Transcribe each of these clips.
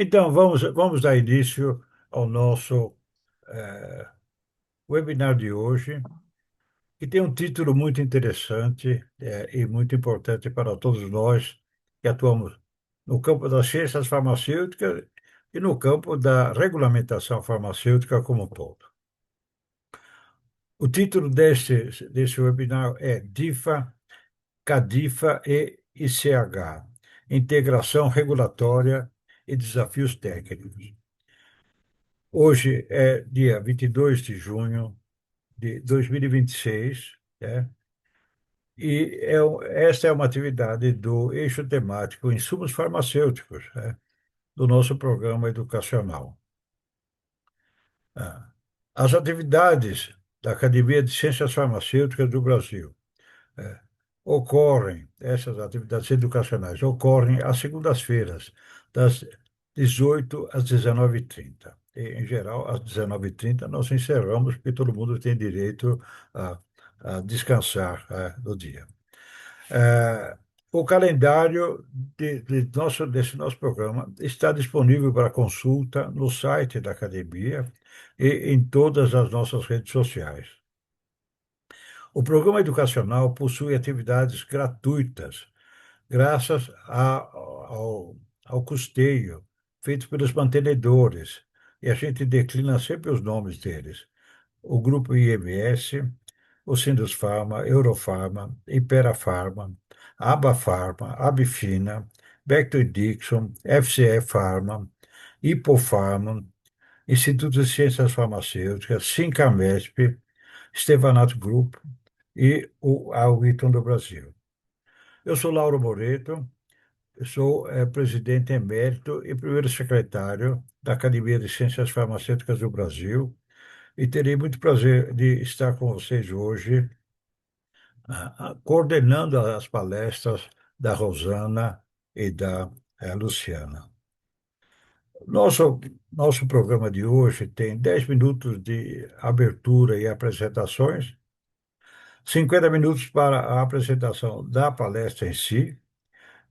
Então, vamos dar início ao nosso eh, webinar de hoje, que tem um título muito interessante e muito importante para todos nós que atuamos no campo das ciências farmacêuticas e no campo da regulamentação farmacêutica como um todo. O título deste webinar é DIFA, CADIFA e ICH, Integração Regulatória e Desafios Técnicos. Hoje é dia 22 de junho de 2026, né? Esta é uma atividade do eixo temático Insumos Farmacêuticos, né? Do nosso programa educacional. Ah, As atividades da Academia de Ciências Farmacêuticas do Brasil essas atividades educacionais ocorrem às segundas-feiras, das 18 às 19h30. Em geral, às 19h30 nós encerramos, porque todo mundo tem direito a, a descansar no dia. Eh, o calendário desse nosso programa está disponível para consulta no site da academia e em todas as nossas redes sociais. O programa educacional possui atividades gratuitas, graças ao custeio feito pelos mantenedores, e a gente declina sempre os nomes deles. O Grupo IMS, o Sindusfarma, Eurofarma, Iperafarma, Abafarma, Abifina, Becton Dixon, FCE Pharma, Hipofarma, Instituto de Ciências Farmacêuticas, Sincamesp, Stevanato Group e a Wheaton do Brasil. Eu sou Lauro Moreto, eu sou presidente emérito e primeiro secretário da Academia de Ciências Farmacêuticas do Brasil e terei muito prazer de estar com vocês hoje, coordenando as palestras da Rosana e da Luciana. Nosso programa de hoje tem 10 minutos de abertura e apresentações, 50 minutos para a apresentação da palestra em si,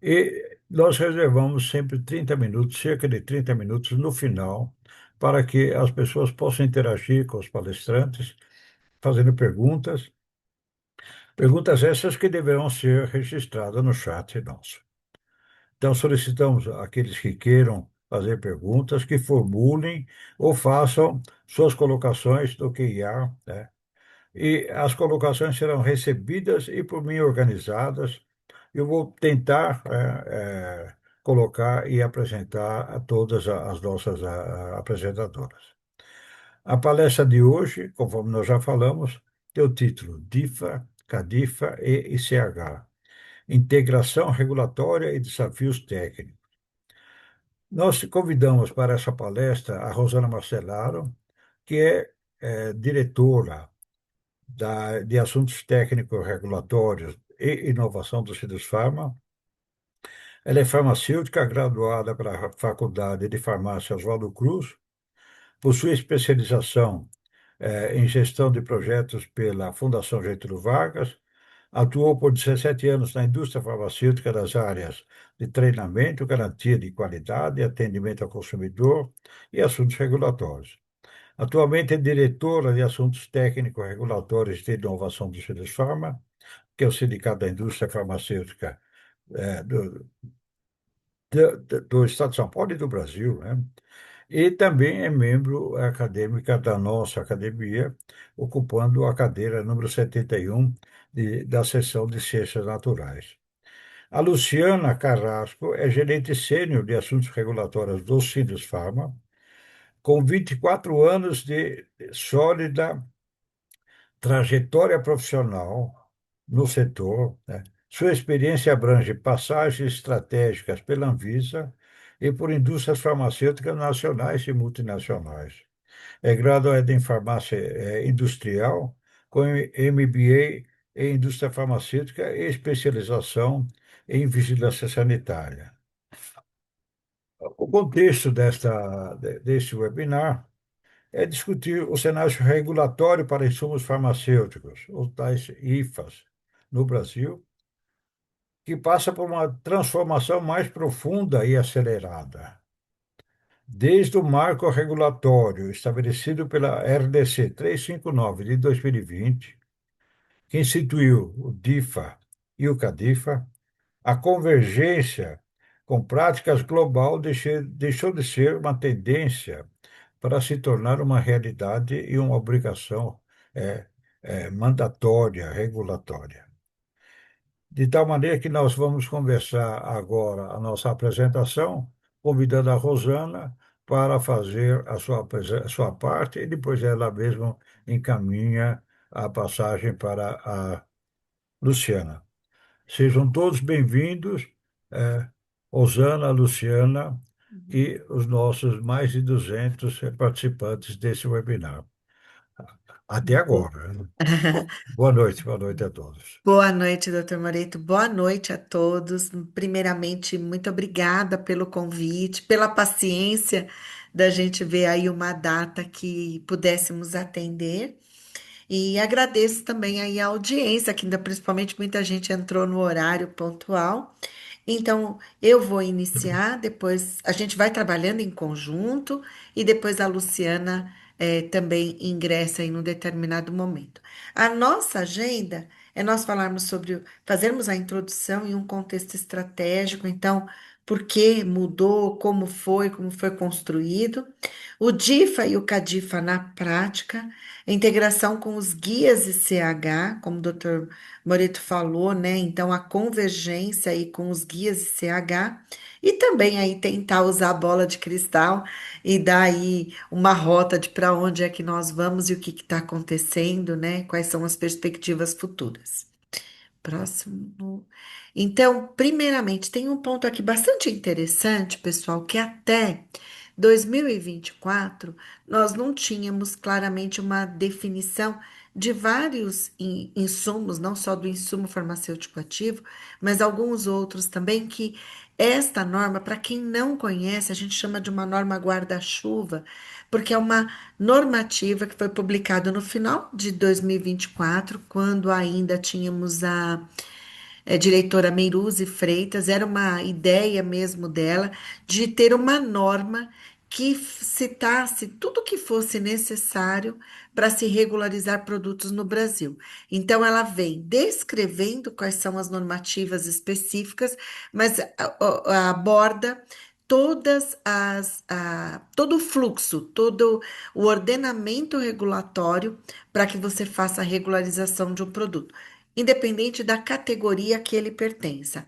e nós reservamos sempre 30 minutos, cerca de 30 minutos no final, para que as pessoas possam interagir com os palestrantes, fazendo perguntas essas que deverão ser registradas no chat nosso. Então, solicitamos àqueles que queiram fazer perguntas que formulem ou façam suas colocações do QIA, né? E as colocações serão recebidas e por mim organizadas. Eu vou tentar colocar e apresentar a todas as nossas apresentadoras. A palestra de hoje, conforme nós já falamos, tem o título DIFA, CADIFA e ICH, Integração Regulatória e Desafios Técnicos. Nós convidamos para essa palestra a Rosana Marcelaro, que é diretora de Assuntos Técnicos Regulatórios e Inovação do Sindusfarma. Ela é farmacêutica graduada pela Faculdade de Farmácia Oswaldo Cruz, possui especialização em gestão de projetos pela Fundação Getúlio Vargas, atuou por 17 anos na indústria farmacêutica das áreas de treinamento, garantia de qualidade, atendimento ao consumidor e assuntos regulatórios. Atualmente é diretora de Assuntos Técnicos Regulatórios de Inovação do Sindusfarma, que é o Sindicato da Indústria Farmacêutica eh, do, do Estado de São Paulo e do Brasil, né? E também é membro acadêmica da nossa academia, ocupando a cadeira número 71 da seção de Ciências Naturais. A Luciana Carrasco é gerente sênior de assuntos regulatórios do Sindusfarma, com 24 anos de sólida trajetória profissional no setor, né? Sua experiência abrange passagens estratégicas pela Anvisa e por indústrias farmacêuticas nacionais e multinacionais. É graduada em farmácia industrial, com MBA em indústria farmacêutica e especialização em vigilância sanitária. O contexto deste webinar é discutir o cenário regulatório para insumos farmacêuticos, os tais IFAs, no Brasil, que passa por uma transformação mais profunda e acelerada. desde o marco regulatório estabelecido pela RDC 359 de 2020, que instituiu o DIFA e o CADIFA, a convergência com práticas global deixou de ser uma tendência para se tornar uma realidade e uma obrigação é, mandatória, regulatória. De tal maneira que nós vamos conversar agora a nossa apresentação, convidando a Rosana para fazer a sua parte e depois ela mesma encaminha a passagem para a Luciana. Sejam todos bem-vindos, eh, Rosana, Luciana e os nossos mais de 200 participantes desse webinar. Até Bo- agora, né? Boa noite a todos. Boa noite, doutor Moreto. Boa noite a todos. Primeiramente, muito obrigada pelo convite, pela paciência da gente ver aí uma data que pudéssemos atender. E agradeço também aí a audiência, que ainda principalmente muita gente entrou no horário pontual. Então, eu vou iniciar, depois a gente vai trabalhando em conjunto e depois a Luciana também ingressa em um determinado momento. A nossa agenda é nós falarmos sobre, fazermos a introdução em um contexto estratégico, então, por que mudou, como foi construído, o DIFA e o CADIFA na prática, a integração com os guias ICH, como o doutor Moreto falou, né? Então, a convergência aí com os guias ICH e também aí tentar usar a bola de cristal e dar aí uma rota de para onde é que nós vamos e o que está acontecendo, né? Quais são as perspectivas futuras. Próximo. Então, primeiramente, tem um ponto aqui bastante interessante, pessoal, que até 2024 nós não tínhamos claramente uma definição de vários insumos, não só do insumo farmacêutico ativo, mas alguns outros também, que esta norma, para quem não conhece, a gente chama de uma norma guarda-chuva, porque é uma normativa que foi publicada no final de 2024, quando ainda tínhamos a diretora Meiruzi Freitas, era uma ideia mesmo dela de ter uma norma que citasse tudo que fosse necessário para se regularizar produtos no Brasil. Então, ela vem descrevendo quais são as normativas específicas, mas aborda todo o fluxo, todo o ordenamento regulatório para que você faça a regularização de um produto, independente da categoria que ele pertença.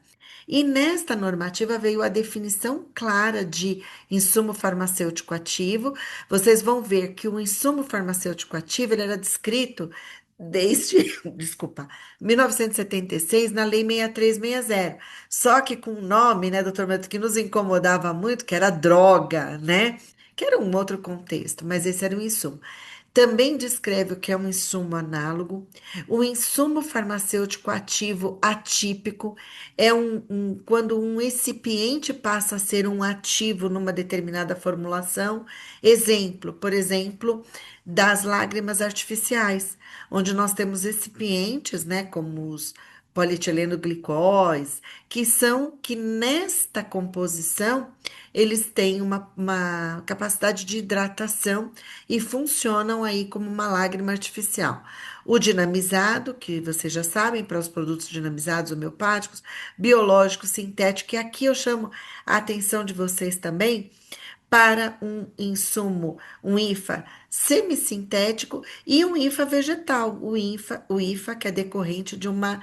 E nesta normativa veio a definição clara de insumo farmacêutico ativo. Vocês vão ver que o insumo farmacêutico ativo ele era descrito desde, desculpa, 1976 na Lei 6360. Só que com um nome, né, doutor Meto, que nos incomodava muito, que era droga, né? Que era um outro contexto, mas esse era o insumo. Também descreve o que é um insumo análogo. O insumo farmacêutico ativo atípico é quando um recipiente passa a ser um ativo numa determinada formulação. Exemplo, por exemplo, das lágrimas artificiais, onde nós temos recipientes, né, como os polietileno glicóis, que nesta composição eles têm uma capacidade de hidratação e funcionam aí como uma lágrima artificial. O dinamizado, que vocês já sabem, para os produtos dinamizados homeopáticos, biológico, sintético, e aqui eu chamo a atenção de vocês também para um insumo, um IFA semissintético e um IFA vegetal, o IFA que é decorrente de uma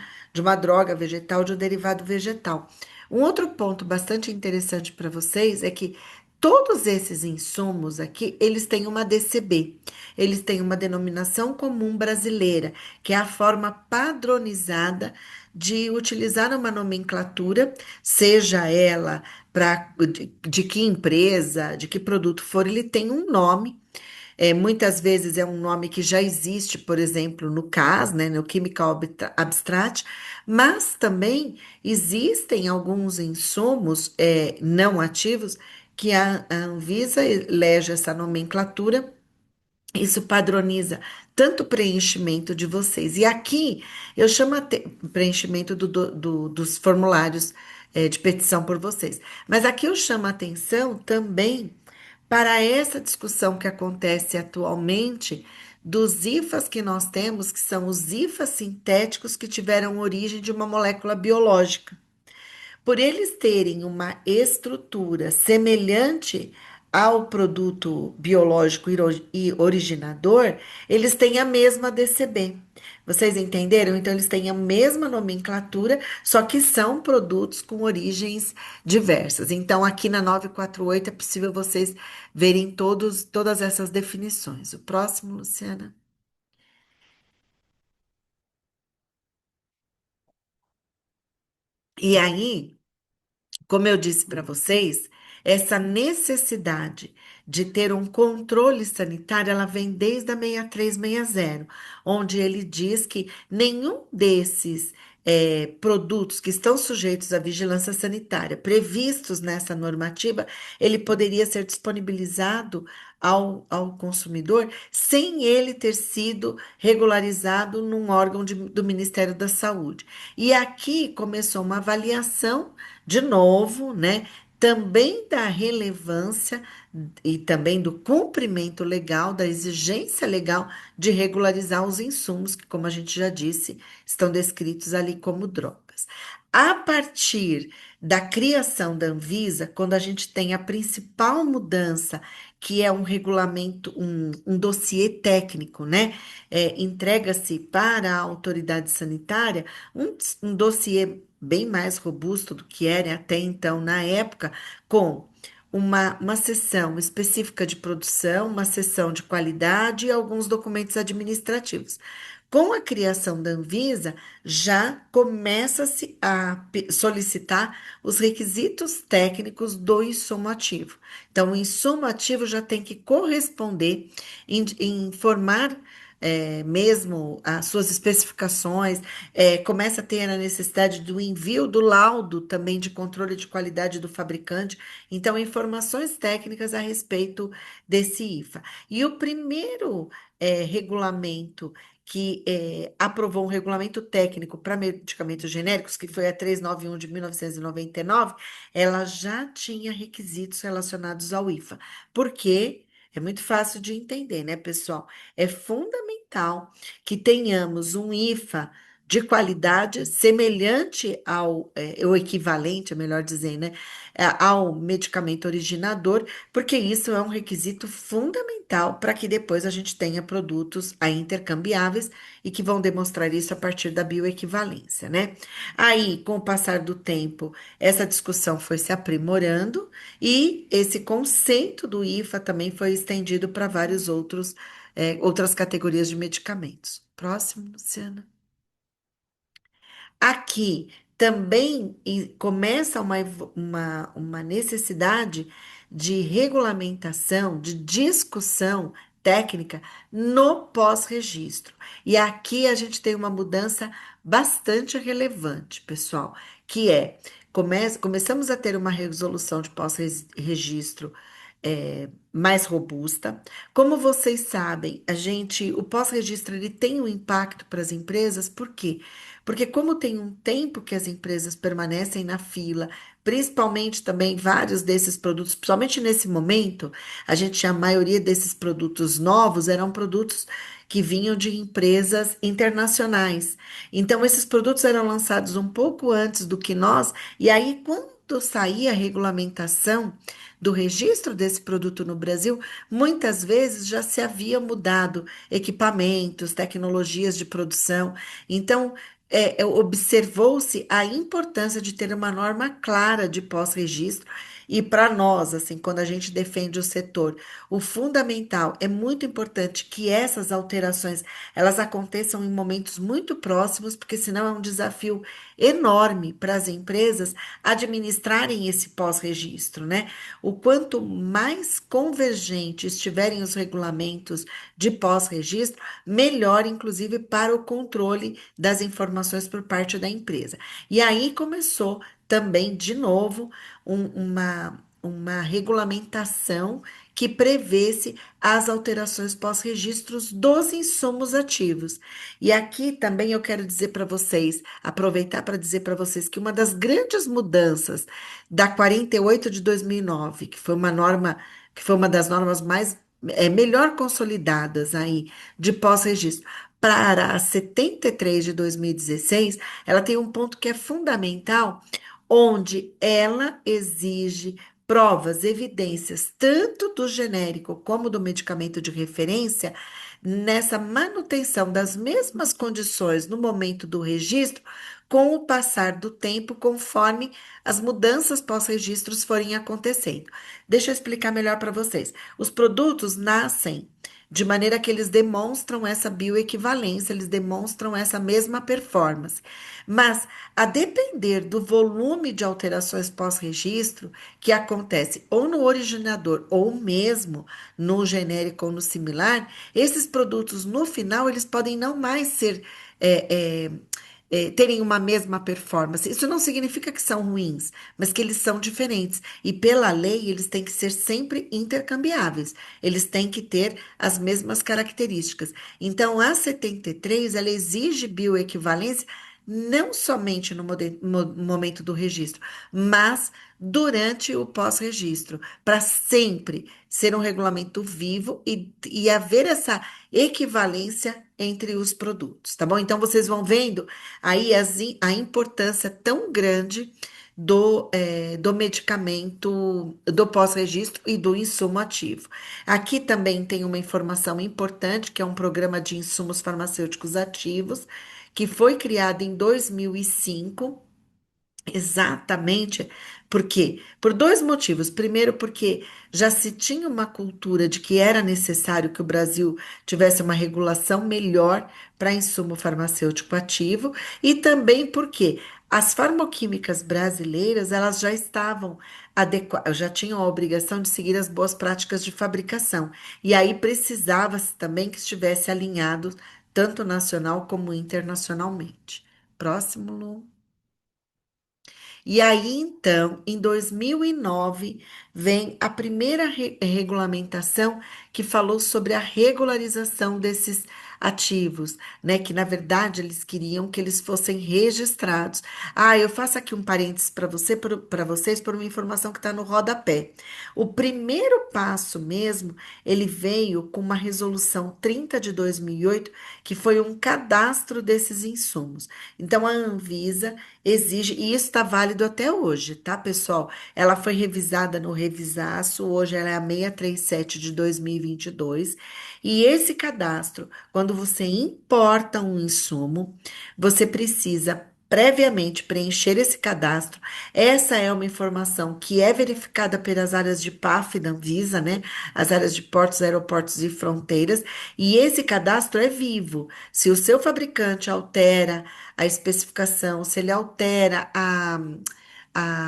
droga vegetal, de um derivado vegetal. Um outro ponto bastante interessante para vocês é que todos esses insumos aqui, eles têm uma DCB, eles têm uma denominação comum brasileira, que é a forma padronizada de utilizar uma nomenclatura, seja ela de que empresa, de que produto for, ele tem um nome. Muitas vezes é um nome que já existe, por exemplo, no CAS, né, no Chemical Abstract, mas também existem alguns insumos não ativos que a Anvisa elege essa nomenclatura. Isso padroniza tanto o preenchimento de vocês. E aqui eu chamo preenchimento dos formulários de petição por vocês. Mas aqui eu chamo a atenção também para essa discussão que acontece atualmente dos IFAs que nós temos, que são os IFAs sintéticos que tiveram origem de uma molécula biológica. Por eles terem uma estrutura semelhante ao produto biológico e originador, eles têm a mesma DCB. Vocês entenderam? Então, eles têm a mesma nomenclatura, só que são produtos com origens diversas. Então, aqui na 948 é possível vocês verem todas essas definições. O próximo, Luciana. E aí, como eu disse para vocês, essa necessidade de ter um controle sanitário, ela vem desde a 6360, onde ele diz que nenhum desses produtos que estão sujeitos à vigilância sanitária, previstos nessa normativa, ele poderia ser disponibilizado ao consumidor sem ele ter sido regularizado num órgão do Ministério da Saúde. E aqui começou uma avaliação de novo, né? Também da relevância e também do cumprimento legal, da exigência legal de regularizar os insumos, que, como a gente já disse, estão descritos ali como drogas. A partir da criação da Anvisa, quando a gente tem a principal mudança, que é um regulamento, um dossiê técnico, né? Entrega-se para a autoridade sanitária um dossiê bem mais robusto do que era até então na época, com uma seção específica de produção, uma seção de qualidade e alguns documentos administrativos. Com a criação da Anvisa, já começa-se a solicitar os requisitos técnicos do insumo ativo. Então, o insumo ativo já tem que corresponder, informar mesmo as suas especificações, começa a ter a necessidade do envio do laudo também de controle de qualidade do fabricante. Então, informações técnicas a respeito desse IFA. E o primeiro regulamento que aprovou um regulamento técnico para medicamentos genéricos, que foi a 391 de 1999, ela já tinha requisitos relacionados ao IFA. Por quê? É muito fácil de entender, né, pessoal? É fundamental que tenhamos um IFA de qualidade semelhante ou equivalente, é melhor dizer, né, ao medicamento originador, porque isso é um requisito fundamental para que depois a gente tenha produtos aí intercambiáveis e que vão demonstrar isso a partir da bioequivalência, né? Aí, com o passar do tempo, essa discussão foi se aprimorando e esse conceito do IFA também foi estendido para vários outras categorias de medicamentos. Próximo, Luciana. Aqui também começa uma necessidade de regulamentação, de discussão técnica no pós-registro. E aqui a gente tem uma mudança bastante relevante, pessoal, que é começamos a ter uma resolução de pós-registro mais robusta. Como vocês sabem, o pós-registro ele tem um impacto para as empresas, por quê? Porque como tem um tempo que as empresas permanecem na fila, principalmente também vários desses produtos, principalmente nesse momento, a maioria desses produtos novos eram produtos que vinham de empresas internacionais. Então, esses produtos eram lançados um pouco antes do que nós, e aí, quando saía a regulamentação do registro desse produto no Brasil, muitas vezes já se havia mudado equipamentos, tecnologias de produção. Então, observou-se a importância de ter uma norma clara de pós-registro. E para nós, assim, quando a gente defende o setor, o fundamental é muito importante que essas alterações elas aconteçam em momentos muito próximos, porque senão é um desafio enorme para as empresas administrarem esse pós-registro, né? O quanto mais convergentes estiverem os regulamentos de pós-registro, melhor, inclusive, para o controle das informações por parte da empresa. E aí começou também, de novo, uma regulamentação que prevesse as alterações pós-registros dos insumos ativos. E aqui também eu quero dizer para vocês, aproveitar para dizer para vocês que uma das grandes mudanças da 48 de 2009, que foi uma norma, que foi uma das normas mais melhor consolidadas aí de pós-registro, para a 73 de 2016, ela tem um ponto que é fundamental, onde ela exige provas, evidências, tanto do genérico como do medicamento de referência, nessa manutenção das mesmas condições no momento do registro, com o passar do tempo, conforme as mudanças pós-registros forem acontecendo. Deixa eu explicar melhor para vocês. Os produtos nascem de maneira que eles demonstram essa bioequivalência, eles demonstram essa mesma performance. Mas, a depender do volume de alterações pós-registro, que acontece ou no originador ou mesmo no genérico ou no similar, esses produtos no final eles podem não mais ser é, é, terem uma mesma performance. Isso não significa que são ruins, mas que eles são diferentes. E pela lei, eles têm que ser sempre intercambiáveis. Eles têm que ter as mesmas características. Então, a 73, ela exige bioequivalência não somente no momento do registro, mas durante o pós-registro, para sempre ser um regulamento vivo e haver essa equivalência entre os produtos, tá bom? Então, vocês vão vendo aí a importância tão grande do medicamento, do pós-registro e do insumo ativo. Aqui também tem uma informação importante, que é um programa de insumos farmacêuticos ativos, que foi criado em 2005. Exatamente. Por quê? Por dois motivos. Primeiro, porque já se tinha uma cultura de que era necessário que o Brasil tivesse uma regulação melhor para insumo farmacêutico ativo, e também porque as farmoquímicas brasileiras, elas já estavam já tinham a obrigação de seguir as boas práticas de fabricação. E aí precisava-se também que estivesse alinhado tanto nacional como internacionalmente. Próximo, Lu. E aí, então, em 2009, vem a primeira regulamentação que falou sobre a regularização desses ativos, né? Que na verdade eles queriam que eles fossem registrados. Ah, eu faço aqui um parênteses para para vocês, por uma informação que está no rodapé. O primeiro passo mesmo, ele veio com uma resolução 30 de 2008, que foi um cadastro desses insumos. Então, a Anvisa exige, e isso está válido até hoje, tá, pessoal? Ela foi revisada no Revisaço, hoje ela é a 637 de 2022. E esse cadastro, quando você importa um insumo, você precisa previamente preencher esse cadastro. Essa é uma informação que é verificada pelas áreas de PAF da Anvisa, né? As áreas de portos, aeroportos e fronteiras. E esse cadastro é vivo. Se o seu fabricante altera a especificação, se ele altera a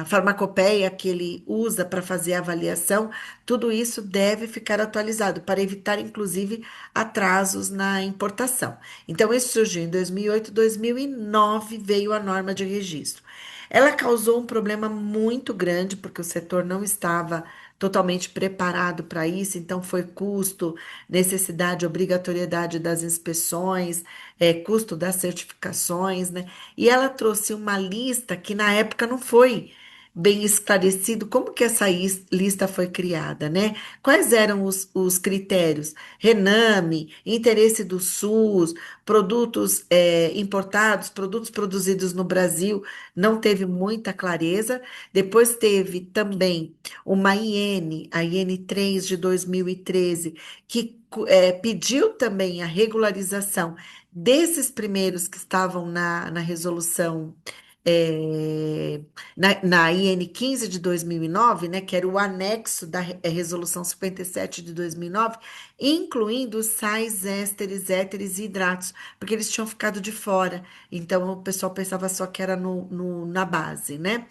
farmacopeia que ele usa para fazer a avaliação, tudo isso deve ficar atualizado para evitar, inclusive, atrasos na importação. Então, isso surgiu em 2008, 2009 veio a norma de registro. Ela causou um problema muito grande, porque o setor não estava totalmente preparado para isso, então foi custo, necessidade, obrigatoriedade das inspeções, custo das certificações, né? E ela trouxe uma lista que na época não foi bem esclarecido como que essa lista foi criada, né? Quais eram os critérios? Rename, interesse do SUS, produtos importados, produtos produzidos no Brasil, não teve muita clareza. Depois teve também uma IN, a IN3 de 2013, que pediu também a regularização desses primeiros que estavam na resolução, na IN 15 de 2009, né, que era o anexo da resolução 57 de 2009, incluindo os sais, ésteres, éteres e hidratos, porque eles tinham ficado de fora. Então, o pessoal pensava só que era na base, né?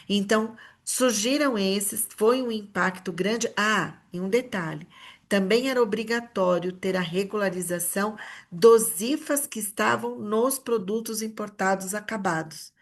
Então, surgiram esses, foi um impacto grande. Ah, e um detalhe. Também era obrigatório ter a regularização dos IFAs que estavam nos produtos importados acabados.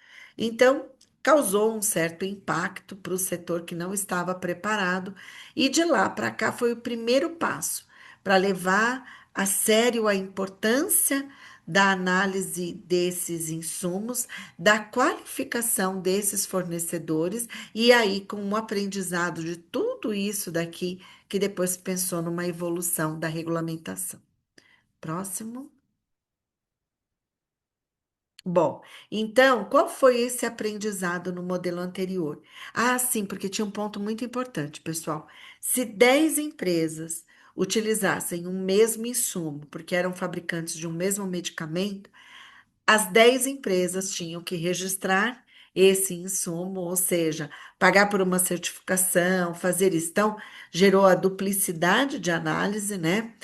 Então, causou um certo impacto para o setor que não estava preparado, e de lá para cá foi o primeiro passo para levar a sério a importância da análise desses insumos, da qualificação desses fornecedores, e aí com um aprendizado de tudo isso daqui, que depois pensou numa evolução da regulamentação. Próximo. Bom, então, qual foi esse aprendizado no modelo anterior? Ah, sim, porque tinha um ponto muito importante, pessoal. Se 10 empresas utilizassem um mesmo insumo, porque eram fabricantes de um mesmo medicamento, as 10 empresas tinham que registrar esse insumo, ou seja, pagar por uma certificação, fazer isso. Então, gerou a duplicidade de análise, né?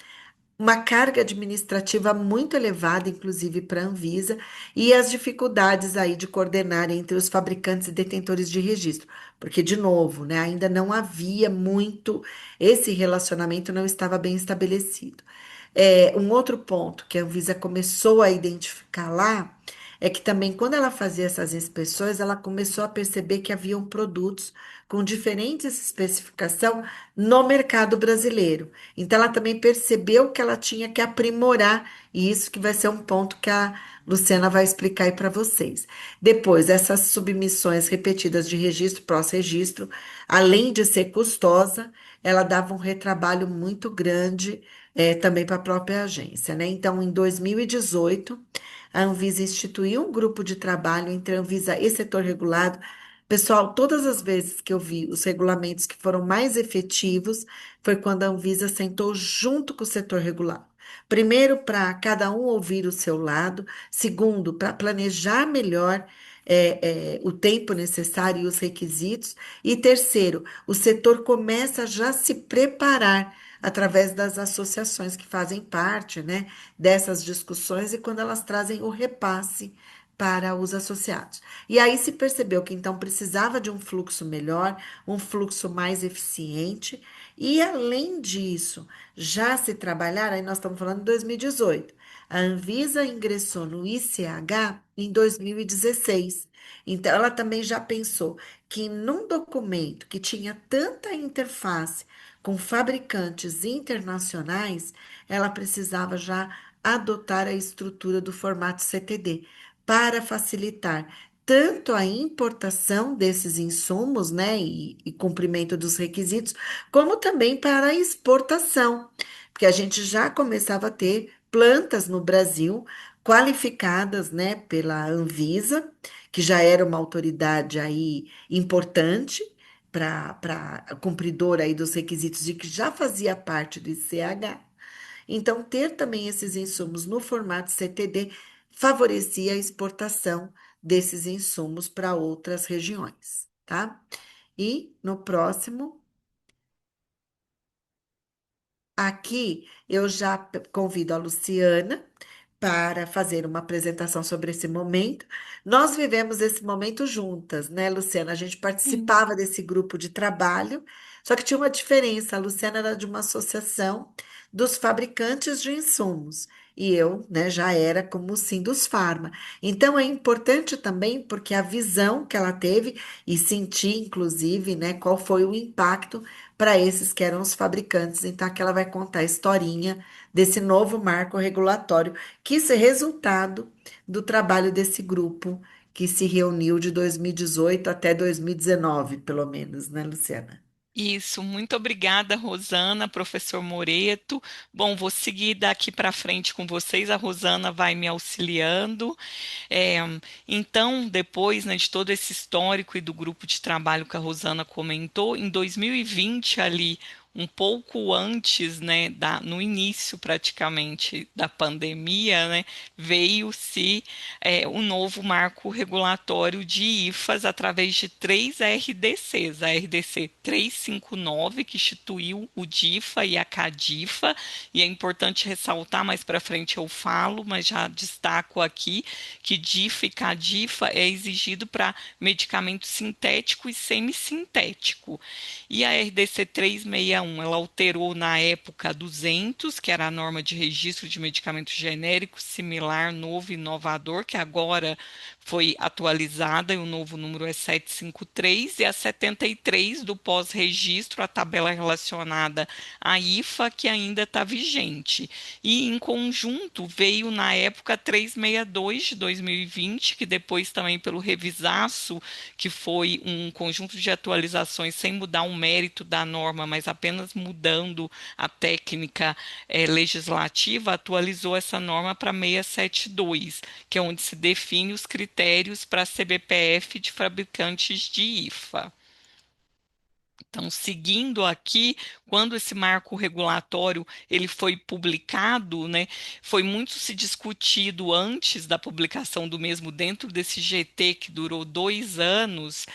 Uma carga administrativa muito elevada, inclusive para a Anvisa, e as dificuldades aí de coordenar entre os fabricantes e detentores de registro, porque, de novo, né, ainda não havia muito, esse relacionamento não estava bem estabelecido. Um outro ponto que a Anvisa começou a identificar lá é que também, quando ela fazia essas inspeções, ela começou a perceber que haviam produtos com diferentes especificações no mercado brasileiro. Então, ela também percebeu que ela tinha que aprimorar, e isso que vai ser um ponto que a Luciana vai explicar aí para vocês. Depois, essas submissões repetidas de registro, pós-registro, além de ser custosa, ela dava um retrabalho muito grande também para a própria agência, né? Então, em 2018, a Anvisa instituiu um grupo de trabalho entre a Anvisa e setor regulado. Pessoal, todas as vezes que eu vi os regulamentos que foram mais efetivos, foi quando a Anvisa sentou junto com o setor regulado. Primeiro, para cada um ouvir o seu lado. Segundo, para planejar melhor o tempo necessário e os requisitos. E terceiro, o setor começa a já se preparar através das associações que fazem parte, né, dessas discussões e quando elas trazem o repasse para os associados. E aí se percebeu que então precisava de um fluxo melhor, um fluxo mais eficiente, e além disso, já se trabalhar, aí nós estamos falando de 2018. A Anvisa ingressou no ICH em 2016. Então, ela também já pensou que num documento que tinha tanta interface com fabricantes internacionais, ela precisava já adotar a estrutura do formato CTD para facilitar tanto a importação desses insumos, né, e cumprimento dos requisitos, como também para a exportação, porque a gente já começava a ter plantas no Brasil qualificadas, né, pela Anvisa, que já era uma autoridade aí importante para cumpridora aí dos requisitos de que já fazia parte do ICH. Então, ter também esses insumos no formato CTD favorecia a exportação desses insumos para outras regiões, tá? E no próximo, aqui eu já convido a Luciana para fazer uma apresentação sobre esse momento. Nós vivemos esse momento juntas, né, Luciana? A gente Sim. participava desse grupo de trabalho, só que tinha uma diferença. A Luciana era de uma associação dos fabricantes de insumos. E eu, né, já era como o Sindusfarma. Então é importante também porque a visão que ela teve e senti, inclusive, né, qual foi o impacto para esses que eram os fabricantes. Então aqui ela vai contar a historinha desse novo marco regulatório que isso é resultado do trabalho desse grupo que se reuniu de 2018 até 2019, pelo menos, né, Luciana? Isso, muito obrigada, Rosana, professor Moreto. Bom, vou seguir daqui para frente com vocês, a Rosana vai me auxiliando. É, então, depois, né, de todo esse histórico e do grupo de trabalho que a Rosana comentou, em 2020, ali, um pouco antes, né, no início praticamente da pandemia, né, veio-se o novo marco regulatório de IFAs através de três RDCs, a RDC 359, que instituiu o DIFA e a CADIFA, e é importante ressaltar, mais para frente eu falo, mas já destaco aqui, que DIFA e CADIFA é exigido para medicamento sintético e semissintético. E a RDC 361 Então, ela alterou na época 200, que era a norma de registro de medicamento genérico, similar, novo e inovador, que agora foi atualizada e o novo número é 753, e a 73 do pós-registro, a tabela relacionada à IFA, que ainda está vigente. E, em conjunto, veio na época 362 de 2020, que depois também pelo revisaço, que foi um conjunto de atualizações sem mudar o mérito da norma, mas apenas mudando a técnica legislativa, atualizou essa norma para 672, que é onde se define os critérios para a CBPF de fabricantes de IFA. Então, seguindo aqui, quando esse marco regulatório ele foi publicado, né, foi muito se discutido antes da publicação do mesmo dentro desse GT que durou 2 anos,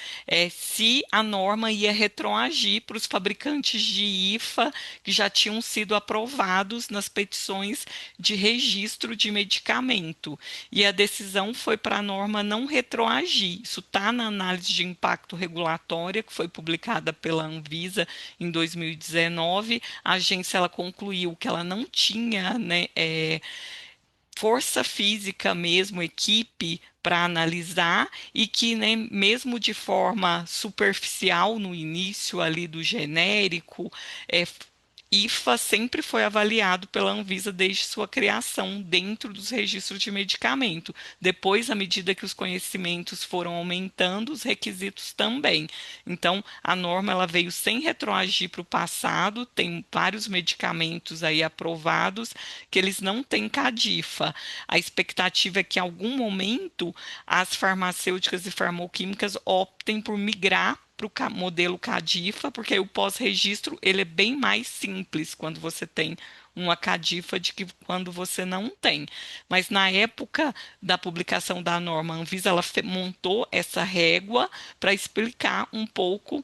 se a norma ia retroagir para os fabricantes de IFA que já tinham sido aprovados nas petições de registro de medicamento. E a decisão foi para a norma não retroagir. Isso está na análise de impacto regulatória que foi publicada pela Anvisa em 2019. A agência ela concluiu que ela não tinha, né, força física mesmo, equipe para analisar, e que, né, mesmo de forma superficial no início ali do genérico, IFA sempre foi avaliado pela Anvisa desde sua criação dentro dos registros de medicamento. Depois, à medida que os conhecimentos foram aumentando, os requisitos também. Então, a norma ela veio sem retroagir para o passado, tem vários medicamentos aí aprovados que eles não têm CADIFA. A expectativa é que, em algum momento, as farmacêuticas e farmacêuticas optem por migrar para o modelo CADIFA, porque aí o pós-registro ele é bem mais simples quando você tem uma CADIFA de que quando você não tem. Mas na época da publicação da norma, a Anvisa ela montou essa régua para explicar um pouco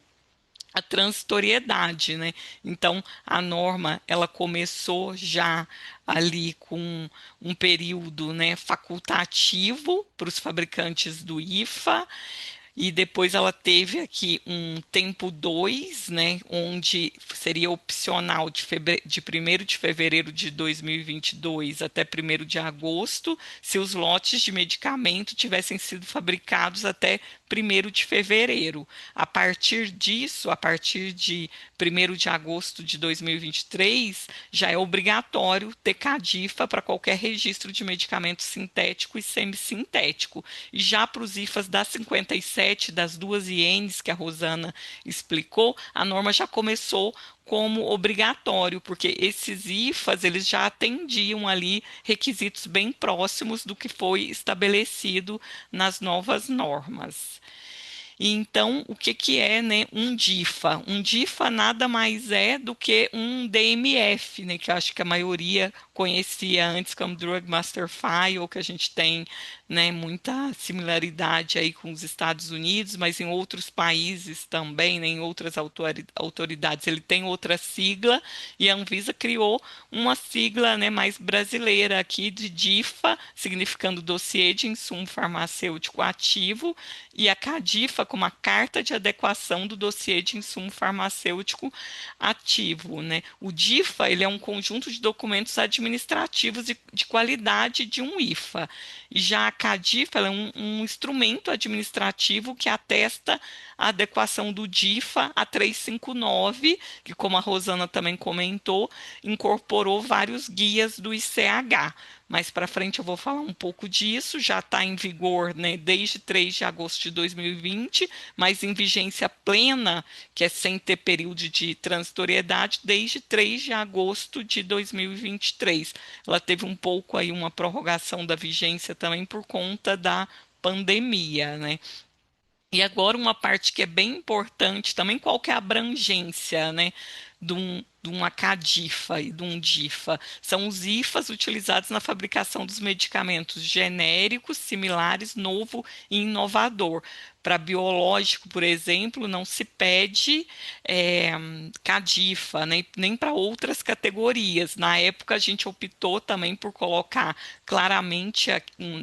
a transitoriedade, né? Então, a norma, ela começou já ali com um período, né, facultativo para os fabricantes do IFA, e depois ela teve aqui um tempo 2, né, onde seria opcional de 1º de fevereiro de 2022 até 1º de agosto, se os lotes de medicamento tivessem sido fabricados até 1º de fevereiro. A partir disso, a partir de 1º de agosto de 2023, já é obrigatório ter CADIFA para qualquer registro de medicamento sintético e semissintético. E já para os IFAs da 57, das duas INs que a Rosana explicou, a norma já começou como obrigatório, porque esses IFAs eles já atendiam ali requisitos bem próximos do que foi estabelecido nas novas normas. E então, o que que é, né, um DIFA? Um DIFA nada mais é do que um DMF, né, que eu acho que a maioria conhecia antes como Drug Master File, que a gente tem, né, muita similaridade aí com os Estados Unidos, mas em outros países também, né, em outras autoridades, ele tem outra sigla, e a Anvisa criou uma sigla, né, mais brasileira aqui de DIFA, significando dossiê de insumo farmacêutico ativo, e a CADIFA como a carta de adequação do dossiê de insumo farmacêutico ativo, né? O DIFA ele é um conjunto de documentos administrativos de qualidade de um IFA. E já a CADIFA ela é um instrumento administrativo que atesta a adequação do DIFA a 359, que, como a Rosana também comentou, incorporou vários guias do ICH. Mais para frente eu vou falar um pouco disso, já está em vigor, né, desde 3 de agosto de 2020, mas em vigência plena, que é sem ter período de transitoriedade, desde 3 de agosto de 2023. Ela teve um pouco aí uma prorrogação da vigência também por conta da pandemia, né? E agora uma parte que é bem importante também, qual que é a abrangência, né, de uma CADIFA e de um DIFA? São os IFAs utilizados na fabricação dos medicamentos genéricos, similares, novo e inovador. Para biológico, por exemplo, não se pede é, CADIFA, nem para outras categorias. Na época, a gente optou também por colocar claramente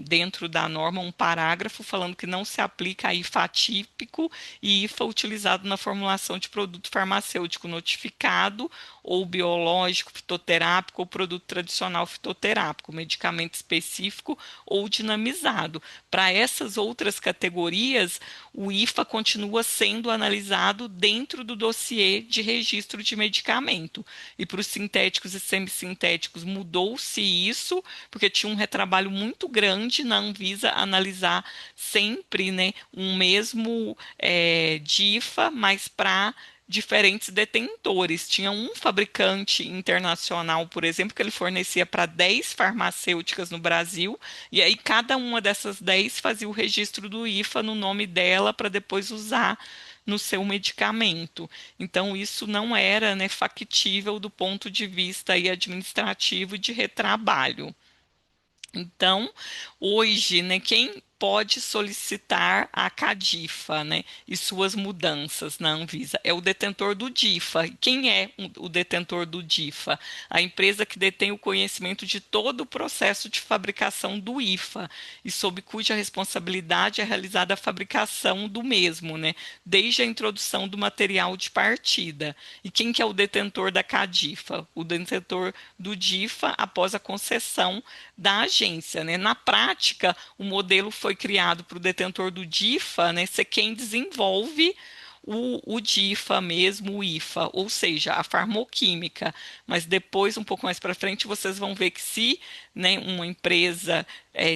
dentro da norma um parágrafo falando que não se aplica a IFA atípico e IFA utilizado na formulação de produto farmacêutico notificado ou biológico, fitoterápico ou produto tradicional fitoterápico, medicamento específico ou dinamizado. Para essas outras categorias, o IFA continua sendo analisado dentro do dossiê de registro de medicamento. E para os sintéticos e semissintéticos mudou-se isso, porque tinha um retrabalho muito grande na Anvisa analisar sempre, né, um mesmo DIFA, mas para diferentes detentores. Tinha um fabricante internacional, por exemplo, que ele fornecia para 10 farmacêuticas no Brasil, e aí cada uma dessas 10 fazia o registro do IFA no nome dela para depois usar no seu medicamento. Então, isso não era, né, factível do ponto de vista aí, administrativo e de retrabalho. Então, hoje, né, quem pode solicitar a CADIFA, né, e suas mudanças na Anvisa? É o detentor do DIFA. Quem é o detentor do DIFA? A empresa que detém o conhecimento de todo o processo de fabricação do IFA e sob cuja responsabilidade é realizada a fabricação do mesmo, né, desde a introdução do material de partida. E quem que é o detentor da CADIFA? O detentor do DIFA após a concessão da agência, né? Na prática, o modelo foi criado para o detentor do DIFA, né, ser quem desenvolve o DIFA mesmo, o IFA, ou seja, a farmoquímica. Mas depois, um pouco mais para frente, vocês vão ver que se, né, uma empresa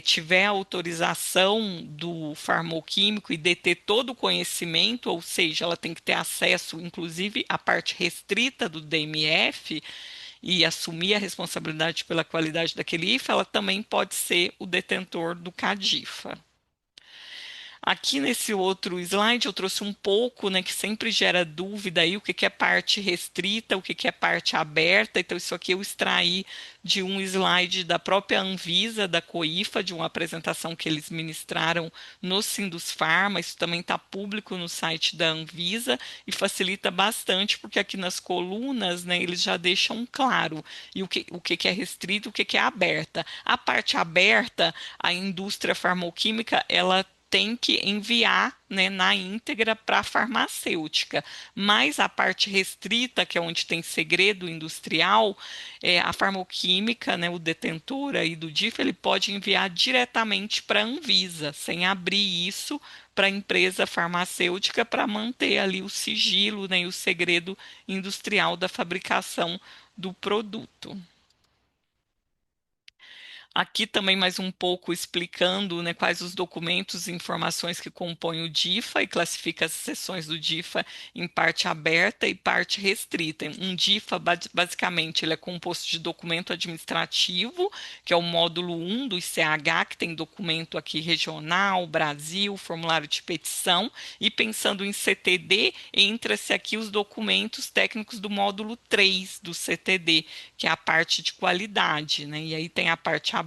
tiver autorização do farmoquímico e deter todo o conhecimento, ou seja, ela tem que ter acesso, inclusive, à parte restrita do DMF, e assumir a responsabilidade pela qualidade daquele IFA, ela também pode ser o detentor do CADIFA. Aqui nesse outro slide eu trouxe um pouco, né, que sempre gera dúvida aí, o que é parte restrita, o que é parte aberta. Então isso aqui eu extraí de um slide da própria Anvisa, da COIFA, de uma apresentação que eles ministraram no Sindusfarma. Isso também está público no site da Anvisa e facilita bastante, porque aqui nas colunas, né, eles já deixam claro e o que é restrito, o que é aberta. A parte aberta, a indústria farmacêutica, ela tem que enviar, né, na íntegra para a farmacêutica. Mas a parte restrita, que é onde tem segredo industrial, a farmoquímica, né, o detentor aí do DIF, ele pode enviar diretamente para a Anvisa, sem abrir isso para a empresa farmacêutica para manter ali o sigilo, né, e o segredo industrial da fabricação do produto. Aqui também mais um pouco explicando, né, quais os documentos e informações que compõem o DIFA e classifica as seções do DIFA em parte aberta e parte restrita. Um DIFA, basicamente, ele é composto de documento administrativo, que é o módulo 1 do ICH, que tem documento aqui regional, Brasil, formulário de petição, e pensando em CTD, entra-se aqui os documentos técnicos do módulo 3 do CTD, que é a parte de qualidade, né? E aí tem a parte aberta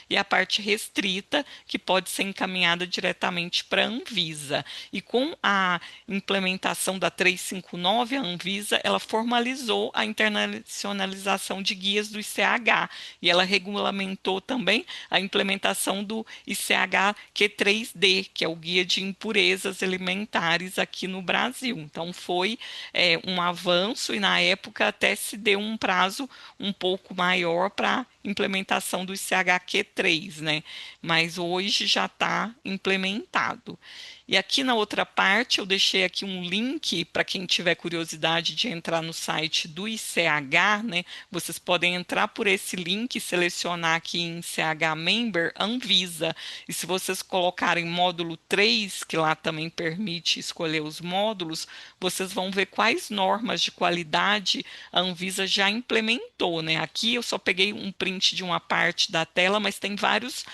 e a parte restrita, que pode ser encaminhada diretamente para a Anvisa. E com a implementação da 359, a Anvisa ela formalizou a internacionalização de guias do ICH e ela regulamentou também a implementação do ICH Q3D, que é o Guia de Impurezas Alimentares aqui no Brasil. Então foi um avanço e na época até se deu um prazo um pouco maior para implementação do ICHQ3, né? Mas hoje já está implementado. E aqui na outra parte eu deixei aqui um link para quem tiver curiosidade de entrar no site do ICH, né? Vocês podem entrar por esse link e selecionar aqui em ICH Member Anvisa. E se vocês colocarem módulo 3, que lá também permite escolher os módulos, vocês vão ver quais normas de qualidade a Anvisa já implementou, né? Aqui eu só peguei um print de uma parte da tela, mas tem vários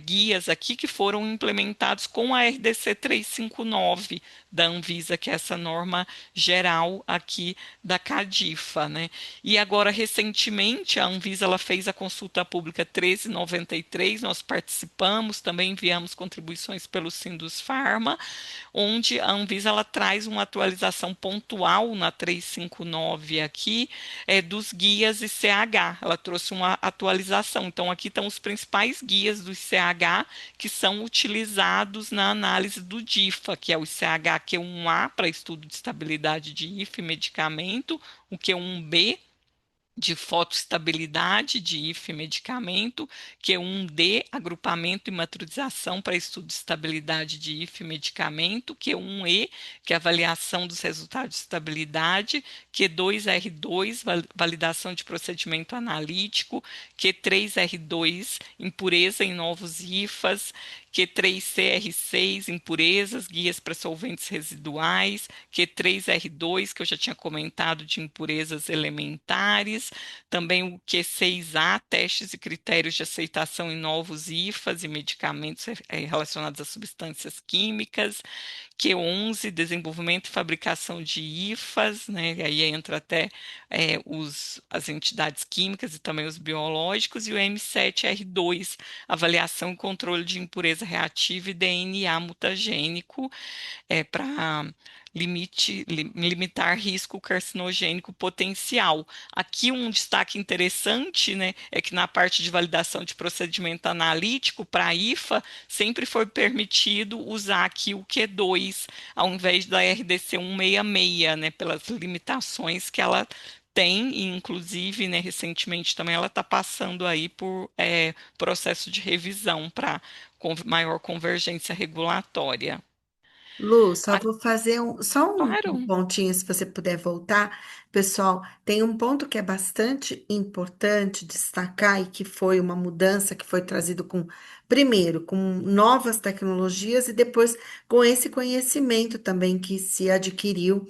guias aqui que foram implementados com a RDC ser 359 da Anvisa, que é essa norma geral aqui da CADIFA, né? E agora, recentemente, a Anvisa ela fez a consulta pública 1393, nós participamos, também enviamos contribuições pelo Sindusfarma, onde a Anvisa ela traz uma atualização pontual na 359 aqui, dos guias ICH. Ela trouxe uma atualização. Então, aqui estão os principais guias do ICH que são utilizados na análise do DIFA, que é o ICH Q1A para estudo de estabilidade de IFA e medicamento, o Q1B de fotoestabilidade de IFE e medicamento, Q1D, agrupamento e matrização para estudo de estabilidade de IFE e medicamento, Q1E, que é avaliação dos resultados de estabilidade, Q2R2, validação de procedimento analítico, Q3R2, impureza em novos IFAs, Q3CR6, impurezas, guias para solventes residuais, Q3R2, que eu já tinha comentado, de impurezas elementares, também o Q6A, testes e critérios de aceitação em novos IFAs e medicamentos relacionados a substâncias químicas, Q11, desenvolvimento e fabricação de IFAs, né? E aí entra até as entidades químicas e também os biológicos, e o M7R2, avaliação e controle de impureza reativa e DNA mutagênico, para limitar risco carcinogênico potencial. Aqui um destaque interessante, né, é que na parte de validação de procedimento analítico para a IFA, sempre foi permitido usar aqui o Q2, ao invés da RDC 166, né, pelas limitações que ela tem, e inclusive, né, recentemente também ela está passando aí por processo de revisão para maior convergência regulatória. Lu, só Ah, vou fazer só um claro. pontinho, se você puder voltar. Pessoal, tem um ponto que é bastante importante destacar e que foi uma mudança que foi trazido primeiro, com novas tecnologias e depois com esse conhecimento também que se adquiriu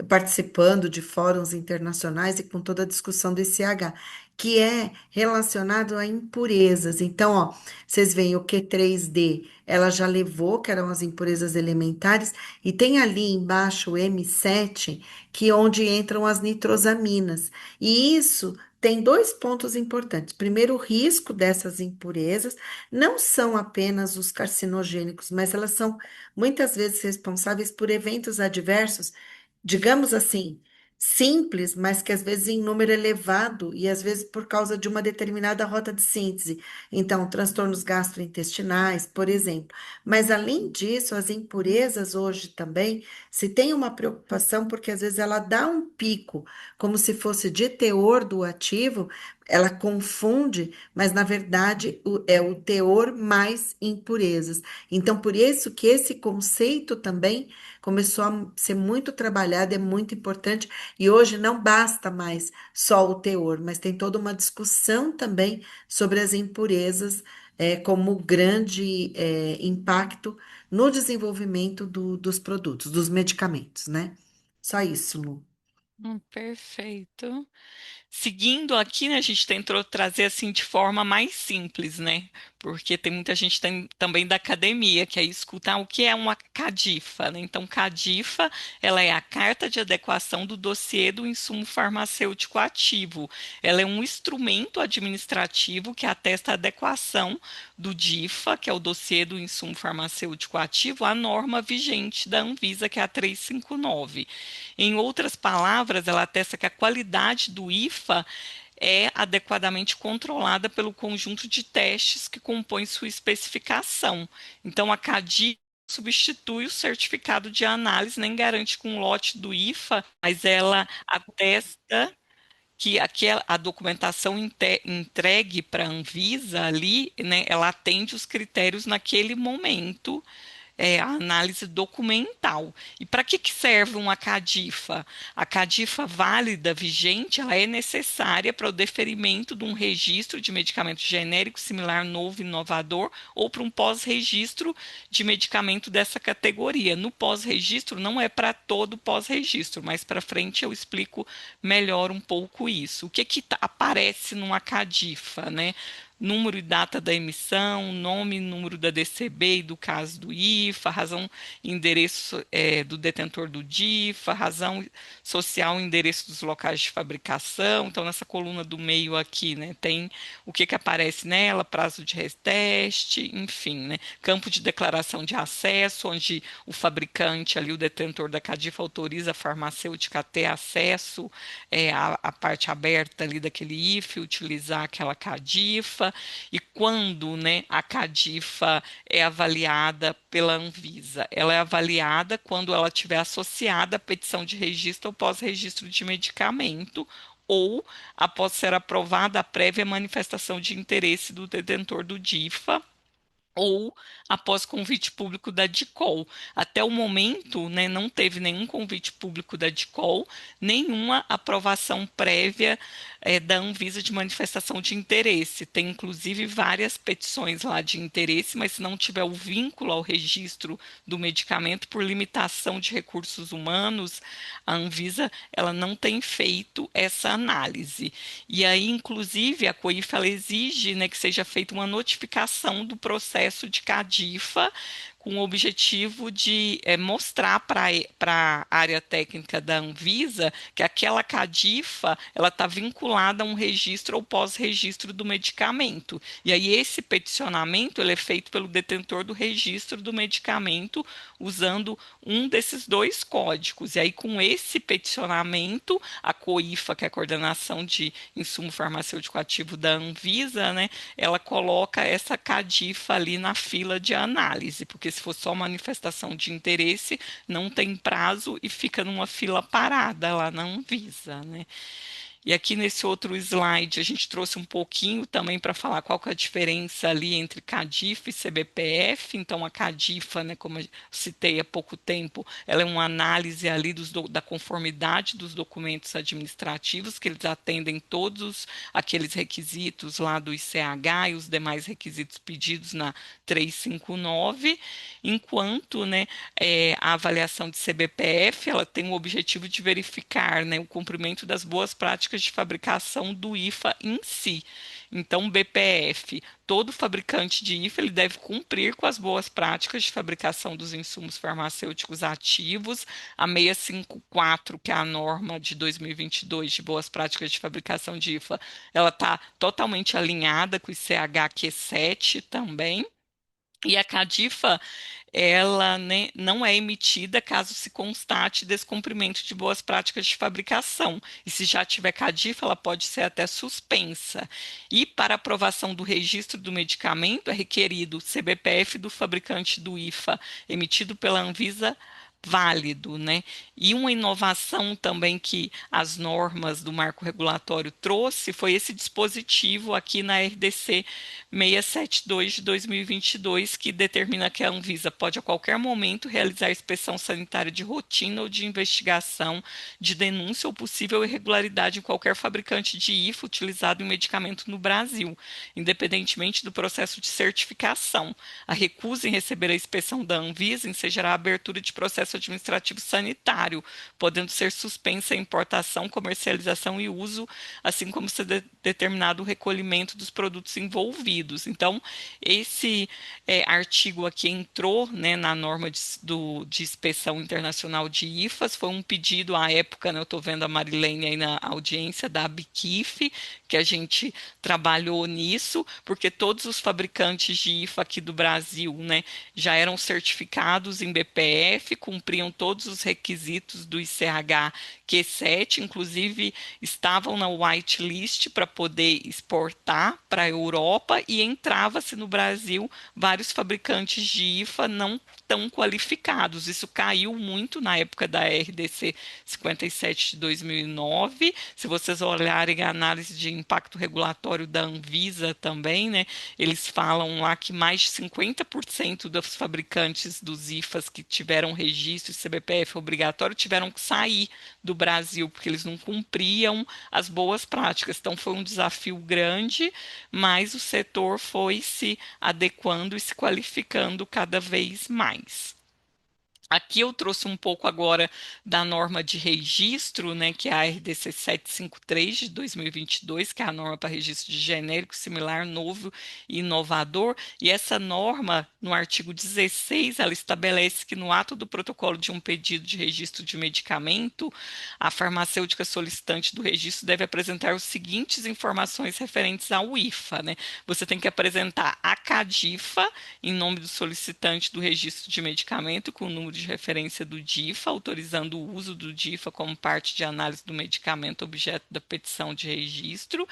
participando de fóruns internacionais e com toda a discussão do ICH, que é relacionado a impurezas. Então, ó, vocês veem o Q3D, ela já levou, que eram as impurezas elementares, e tem ali embaixo o M7, que é onde entram as nitrosaminas. E isso tem dois pontos importantes. Primeiro, o risco dessas impurezas não são apenas os carcinogênicos, mas elas são muitas vezes responsáveis por eventos adversos, digamos assim, simples, mas que às vezes em número elevado e às vezes por causa de uma determinada rota de síntese. Então, transtornos gastrointestinais, por exemplo. Mas além disso, as impurezas hoje também se tem uma preocupação porque às vezes ela dá um pico, como se fosse de teor do ativo, ela confunde, mas na verdade é o teor mais impurezas. Então, por isso que esse conceito também começou a ser muito trabalhado, é muito importante, e hoje não basta mais só o teor, mas tem toda uma discussão também sobre as impurezas, como grande impacto no desenvolvimento dos produtos, dos medicamentos, né? Só isso, Lu. Perfeito. Seguindo aqui, né, a gente tentou trazer assim de forma mais simples, né? Porque tem muita gente também da academia que aí escuta o que é uma CADIFA, né? Então, CADIFA, ela é a carta de adequação do dossiê do insumo farmacêutico ativo. Ela é um instrumento administrativo que atesta a adequação do DIFA, que é o dossiê do insumo farmacêutico ativo, à norma vigente da Anvisa, que é a 359. Em outras palavras, ela atesta que a qualidade do IFA é adequadamente controlada pelo conjunto de testes que compõe sua especificação. Então, a CADI substitui o certificado de análise, nem garante com o lote do IFA, mas ela atesta que a documentação entregue para a Anvisa ali, né, ela atende os critérios naquele momento, a análise documental. E para que serve uma CADIFA? A CADIFA válida, vigente, ela é necessária para o deferimento de um registro de medicamento genérico similar, novo, inovador, ou para um pós-registro de medicamento dessa categoria. No pós-registro, não é para todo pós-registro, mas para frente eu explico melhor um pouco isso. O que aparece numa CADIFA, né? número e data da emissão, nome e número da DCB e do caso do IFA, razão e endereço do detentor do DIFA, razão social e endereço dos locais de fabricação. Então, nessa coluna do meio aqui, né, tem o que aparece nela, prazo de reteste, enfim, né, campo de declaração de acesso, onde o fabricante ali, o detentor da CADIFA, autoriza a farmacêutica a ter acesso à parte aberta ali daquele IFE, utilizar aquela CADIFA, e quando, né, a CADIFA é avaliada pela Anvisa. Ela é avaliada quando ela estiver associada à petição de registro ou pós-registro de medicamento, ou após ser aprovada a prévia manifestação de interesse do detentor do DIFA, ou após convite público da DICOL. Até o momento, né, não teve nenhum convite público da DICOL, nenhuma aprovação prévia da Anvisa de manifestação de interesse. Tem, inclusive, várias petições lá de interesse, mas se não tiver o vínculo ao registro do medicamento por limitação de recursos humanos, a Anvisa ela não tem feito essa análise. E aí, inclusive, a COIF ela exige, né, que seja feita uma notificação do processo de CADIFA com o objetivo de mostrar para a área técnica da Anvisa que aquela CADIFA ela está vinculada a um registro ou pós-registro do medicamento. E aí esse peticionamento ele é feito pelo detentor do registro do medicamento usando um desses dois códigos. E aí com esse peticionamento, a COIFA, que é a Coordenação de Insumo Farmacêutico Ativo da Anvisa, né, ela coloca essa CADIFA ali na fila de análise, porque se for só manifestação de interesse, não tem prazo e fica numa fila parada lá na Anvisa, né? E aqui nesse outro slide a gente trouxe um pouquinho também para falar qual que é a diferença ali entre CADIFA e CBPF. Então a CADIFA, né, como eu citei há pouco tempo, ela é uma análise ali da conformidade dos documentos administrativos, que eles atendem todos aqueles requisitos lá do ICH e os demais requisitos pedidos na 359, enquanto, né, a avaliação de CBPF ela tem o objetivo de verificar, né, o cumprimento das boas práticas de fabricação do IFA em si. Então, BPF, todo fabricante de IFA ele deve cumprir com as boas práticas de fabricação dos insumos farmacêuticos ativos. A 654, que é a norma de 2022 de boas práticas de fabricação de IFA, ela está totalmente alinhada com o ICH Q7 também. E a CADIFA, ela, né, não é emitida caso se constate descumprimento de boas práticas de fabricação. E se já tiver CADIFA, ela pode ser até suspensa. E para aprovação do registro do medicamento, é requerido o CBPF do fabricante do IFA, emitido pela Anvisa, válido, né? E uma inovação também que as normas do marco regulatório trouxe foi esse dispositivo aqui na RDC 672 de 2022, que determina que a Anvisa pode a qualquer momento realizar inspeção sanitária de rotina ou de investigação de denúncia ou possível irregularidade em qualquer fabricante de IFA utilizado em medicamento no Brasil, independentemente do processo de certificação. A recusa em receber a inspeção da Anvisa ensejará a abertura de processo administrativo sanitário, podendo ser suspensa a importação, comercialização e uso, assim como ser determinado o recolhimento dos produtos envolvidos. Então, esse artigo aqui entrou, né, na norma de inspeção internacional de IFAs, foi um pedido à época, né, eu estou vendo a Marilene aí na audiência da Abquif, que a gente trabalhou nisso, porque todos os fabricantes de IFA aqui do Brasil, né, já eram certificados em BPF, cumpriam todos os requisitos do ICH Q7, inclusive estavam na whitelist para poder exportar para a Europa e entrava-se no Brasil vários fabricantes de IFA não tão qualificados. Isso caiu muito na época da RDC 57 de 2009. Se vocês olharem a análise de impacto regulatório da Anvisa também, né, eles falam lá que mais de 50% dos fabricantes dos IFAs que tiveram registro e CBPF obrigatório tiveram que sair do Brasil, porque eles não cumpriam as boas práticas. Então, foi um desafio grande, mas o setor foi se adequando e se qualificando cada vez mais. Aqui eu trouxe um pouco agora da norma de registro, né, que é a RDC 753 de 2022, que é a norma para registro de genérico similar, novo e inovador. E essa norma, no artigo 16, ela estabelece que no ato do protocolo de um pedido de registro de medicamento, a farmacêutica solicitante do registro deve apresentar as seguintes informações referentes ao IFA, né? Você tem que apresentar a CADIFA, em nome do solicitante do registro de medicamento, com o número de referência do DIFA, autorizando o uso do DIFA como parte de análise do medicamento objeto da petição de registro.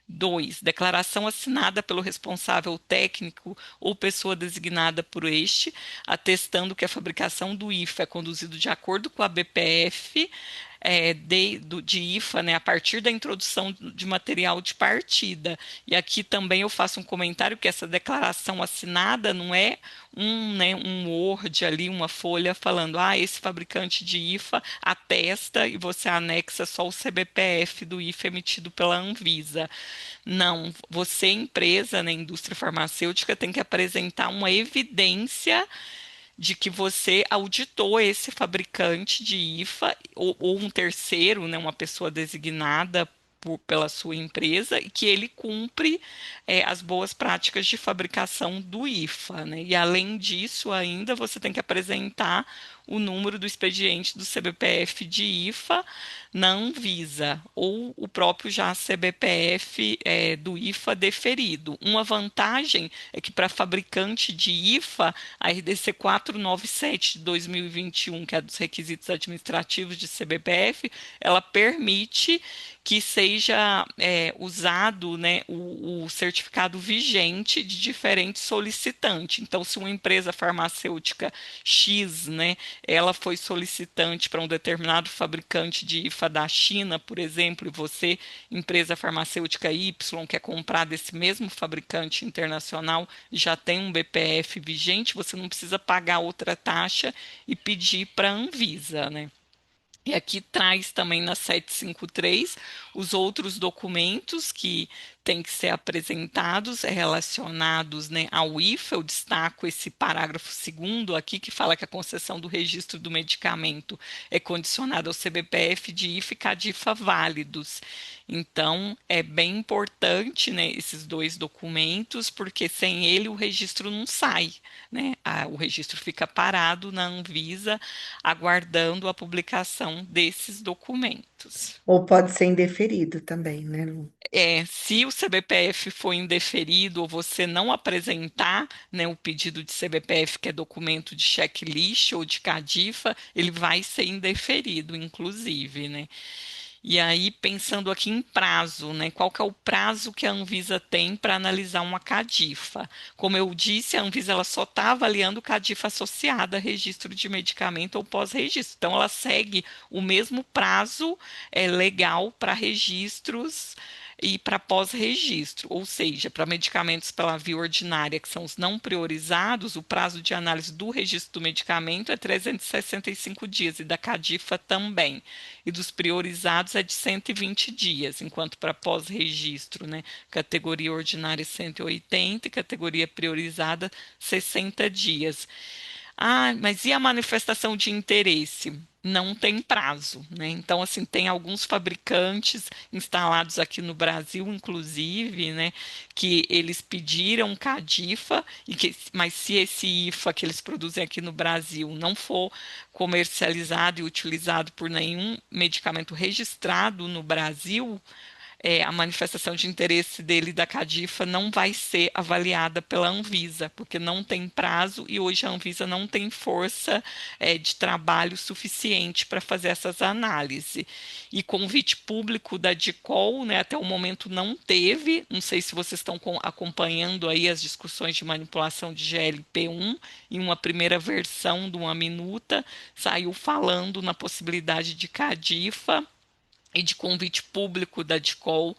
2. Declaração assinada pelo responsável técnico ou pessoa designada por este, atestando que a fabricação do IFA é conduzido de acordo com a BPF de IFA, né, a partir da introdução de material de partida. E aqui também eu faço um comentário que essa declaração assinada não é um Word ali, uma folha falando, esse fabricante de IFA atesta e você anexa só o CBPF do IFA emitido pela Anvisa. Não, você, empresa, né, indústria farmacêutica, tem que apresentar uma evidência de que você auditou esse fabricante de IFA ou um terceiro, né, uma pessoa designada pela sua empresa e que ele cumpre as boas práticas de fabricação do IFA, né? E além disso, ainda você tem que apresentar o número do expediente do CBPF de IFA na Anvisa ou o próprio já CBPF do IFA deferido. Uma vantagem é que para fabricante de IFA, a RDC 497 de 2021, que é dos requisitos administrativos de CBPF, ela permite que seja usado, né, o certificado vigente de diferente solicitante. Então, se uma empresa farmacêutica X, né, ela foi solicitante para um determinado fabricante de IFA da China, por exemplo, e você, empresa farmacêutica Y, quer comprar desse mesmo fabricante internacional, já tem um BPF vigente, você não precisa pagar outra taxa e pedir para a Anvisa, né? E aqui traz também na 753 os outros documentos que têm que ser apresentados relacionados, né, ao IFA. Eu destaco esse parágrafo segundo aqui que fala que a concessão do registro do medicamento é condicionada ao CBPF de IFA e CADIFA válidos. Então, é bem importante, né, esses dois documentos, porque sem ele o registro não sai, né? O registro fica parado na Anvisa, aguardando a publicação desses documentos. Ou pode ser indeferido também, né, Lu? Se o CBPF for indeferido ou você não apresentar, né, o pedido de CBPF, que é documento de checklist ou de CADIFA, ele vai ser indeferido, inclusive, né? E aí, pensando aqui em prazo, né? Qual que é o prazo que a Anvisa tem para analisar uma CADIFA? Como eu disse, a Anvisa ela só está avaliando CADIFA associada a registro de medicamento ou pós-registro. Então, ela segue o mesmo prazo legal para registros e para pós-registro, ou seja, para medicamentos pela via ordinária, que são os não priorizados, o prazo de análise do registro do medicamento é 365 dias e da CADIFA também. E dos priorizados é de 120 dias, enquanto para pós-registro, né, categoria ordinária 180 e categoria priorizada 60 dias. Mas e a manifestação de interesse? Não tem prazo, né? Então, assim, tem alguns fabricantes instalados aqui no Brasil, inclusive, né, que eles pediram CADIFA, mas se esse IFA que eles produzem aqui no Brasil não for comercializado e utilizado por nenhum medicamento registrado no Brasil, a manifestação de interesse dele da CADIFA não vai ser avaliada pela Anvisa, porque não tem prazo e hoje a Anvisa não tem força de trabalho suficiente para fazer essas análises. E convite público da DICOL, né, até o momento não teve, não sei se vocês estão acompanhando aí as discussões de manipulação de GLP-1, em uma primeira versão de uma minuta, saiu falando na possibilidade de CADIFA, e de convite público da DICOL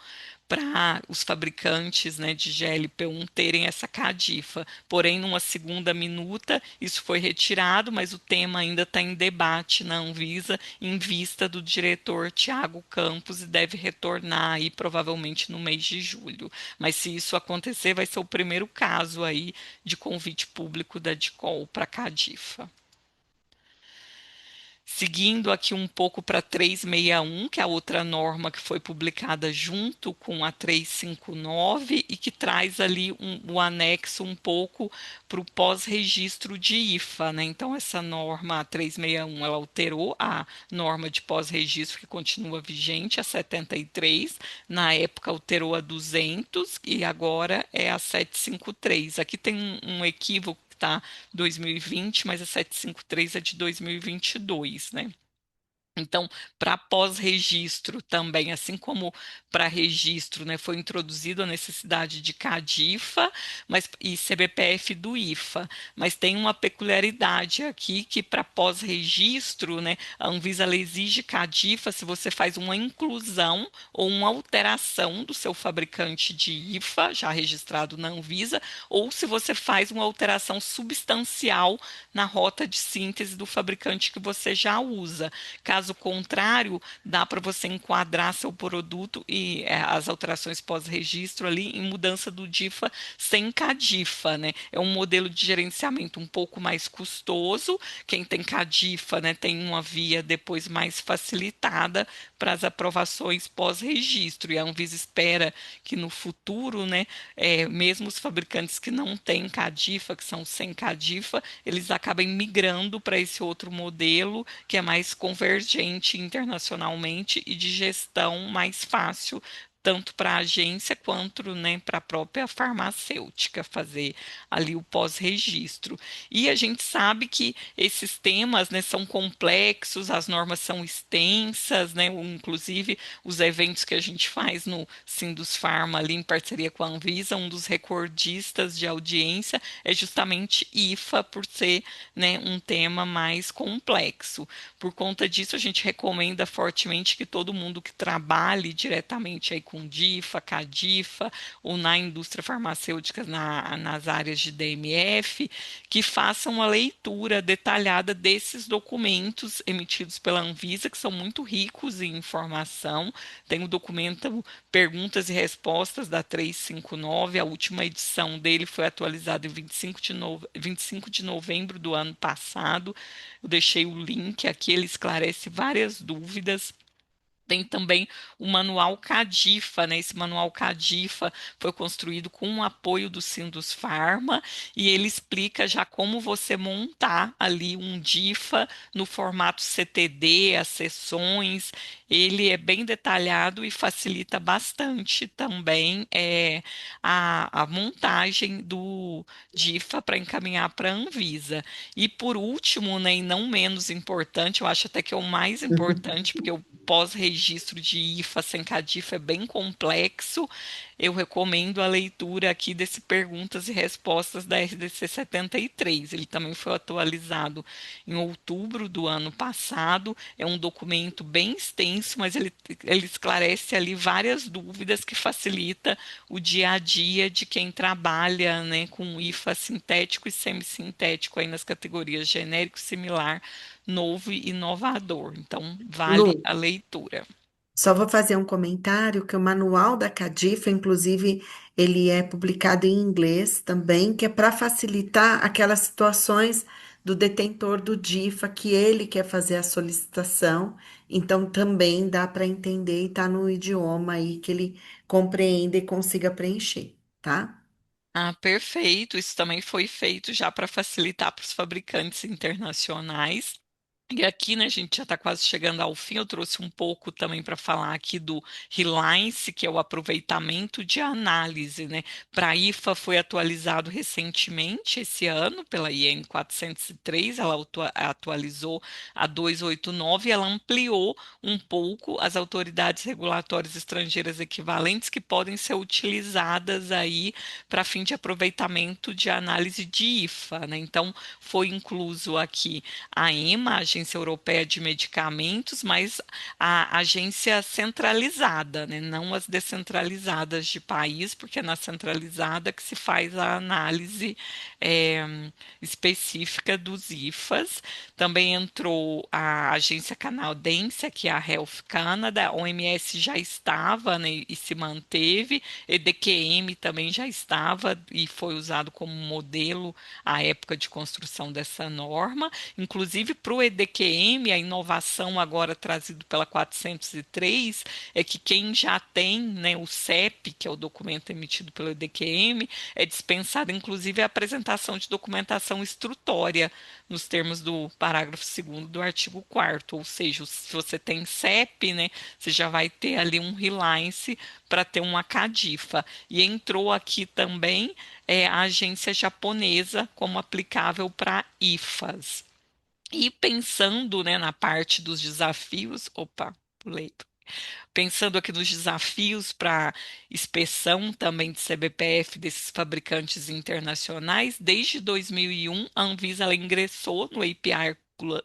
para os fabricantes, né, de GLP-1 terem essa CADIFA. Porém, numa segunda minuta, isso foi retirado, mas o tema ainda está em debate na Anvisa, em vista do diretor Tiago Campos, e deve retornar aí provavelmente no mês de julho. Mas se isso acontecer, vai ser o primeiro caso aí de convite público da DICOL para CADIFA. Seguindo aqui um pouco para 361, que é a outra norma que foi publicada junto com a 359 e que traz ali o anexo um pouco para o pós-registro de IFA, né? Então, essa norma, a 361, ela alterou a norma de pós-registro que continua vigente, a 73, na época alterou a 200 e agora é a 753. Aqui tem um equívoco que está 2020, mas a 753 é de 2022, né? Então, para pós-registro também, assim como para registro, né, foi introduzido a necessidade de CADIFA, mas e CBPF do IFA, mas tem uma peculiaridade aqui que para pós-registro, né, a Anvisa ela exige CADIFA se você faz uma inclusão ou uma alteração do seu fabricante de IFA, já registrado na Anvisa, ou se você faz uma alteração substancial na rota de síntese do fabricante que você já usa. Caso contrário, dá para você enquadrar seu produto e as alterações pós-registro ali em mudança do DIFA sem CADIFA, né? É um modelo de gerenciamento um pouco mais custoso. Quem tem CADIFA, né, tem uma via depois mais facilitada para as aprovações pós-registro. E a Anvisa espera que no futuro, né, mesmo os fabricantes que não têm CADIFA, que são sem CADIFA, eles acabem migrando para esse outro modelo que é mais convergente internacionalmente e de gestão mais fácil, tanto para a agência quanto, né, para a própria farmacêutica fazer ali o pós-registro. E a gente sabe que esses temas, né, são complexos, as normas são extensas, né, inclusive os eventos que a gente faz no Sindus Pharma ali em parceria com a Anvisa, um dos recordistas de audiência é justamente IFA, por ser, né, um tema mais complexo. Por conta disso, a gente recomenda fortemente que todo mundo que trabalhe diretamente aí com DIFA, CADIFA ou na indústria farmacêutica nas áreas de DMF, que façam uma leitura detalhada desses documentos emitidos pela Anvisa, que são muito ricos em informação. Tem o documento Perguntas e Respostas da 359, a última edição dele foi atualizada em 25 de novembro do ano passado. Eu deixei o link aqui, ele esclarece várias dúvidas. Tem também o manual CADIFA, né? Esse manual CADIFA foi construído com o apoio do Sindus Pharma e ele explica já como você montar ali um DIFA no formato CTD, as sessões. Ele é bem detalhado e facilita bastante também a montagem do DIFA para encaminhar para a Anvisa. E por último, né, e não menos importante, eu acho até que é o mais importante, porque o pós-registro de IFA sem CADIFA é bem complexo. Eu recomendo a leitura aqui desse Perguntas e Respostas da RDC 73. Ele também foi atualizado em outubro do ano passado. É um documento bem extenso, mas ele esclarece ali várias dúvidas que facilita o dia a dia de quem trabalha, né, com IFA sintético e semissintético aí nas categorias genérico, similar, novo e inovador. Então, vale Lu, a leitura. só vou fazer um comentário que o manual da Cadifa, inclusive, ele é publicado em inglês também, que é para facilitar aquelas situações do detentor do DIFA que ele quer fazer a solicitação. Então, também dá para entender e está no idioma aí que ele compreenda e consiga preencher, tá? Ah, perfeito. Isso também foi feito já para facilitar para os fabricantes internacionais. E aqui, né, a gente já está quase chegando ao fim. Eu trouxe um pouco também para falar aqui do Reliance, que é o aproveitamento de análise, né? Para a IFA foi atualizado recentemente, esse ano, pela IN 403, ela atualizou a 289 e ela ampliou um pouco as autoridades regulatórias estrangeiras equivalentes que podem ser utilizadas aí para fim de aproveitamento de análise de IFA, né? Então, foi incluso aqui a EMA, a Agência Europeia de Medicamentos, mas a agência centralizada, né? Não as descentralizadas de país, porque é na centralizada que se faz a análise eh, específica dos IFAs. Também entrou a agência canadense, que é a Health Canada, a OMS já estava, né, e se manteve, EDQM também já estava e foi usado como modelo à época de construção dessa norma. Inclusive, para o EDQM, EDQM, a inovação agora trazida pela 403, é que quem já tem, né, o CEP, que é o documento emitido pelo EDQM, é dispensada inclusive a apresentação de documentação instrutória nos termos do parágrafo 2º do artigo 4º, ou seja, se você tem CEP, né, você já vai ter ali um reliance para ter uma CADIFA. E entrou aqui também a agência japonesa como aplicável para IFAs. E pensando, né, na parte dos desafios, opa, pulei. Pensando aqui nos desafios para inspeção também de CBPF desses fabricantes internacionais, desde 2001 a Anvisa ela ingressou no API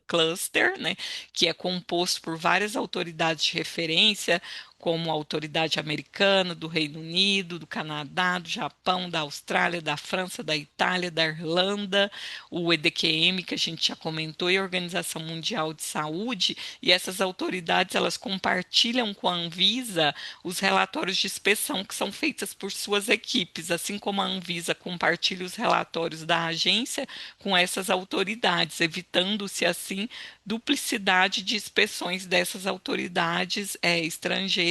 Cluster, né, que é composto por várias autoridades de referência, como a autoridade americana, do Reino Unido, do Canadá, do Japão, da Austrália, da França, da Itália, da Irlanda, o EDQM, que a gente já comentou, e a Organização Mundial de Saúde, e essas autoridades elas compartilham com a Anvisa os relatórios de inspeção que são feitos por suas equipes, assim como a Anvisa compartilha os relatórios da agência com essas autoridades, evitando-se assim duplicidade de inspeções dessas autoridades estrangeiras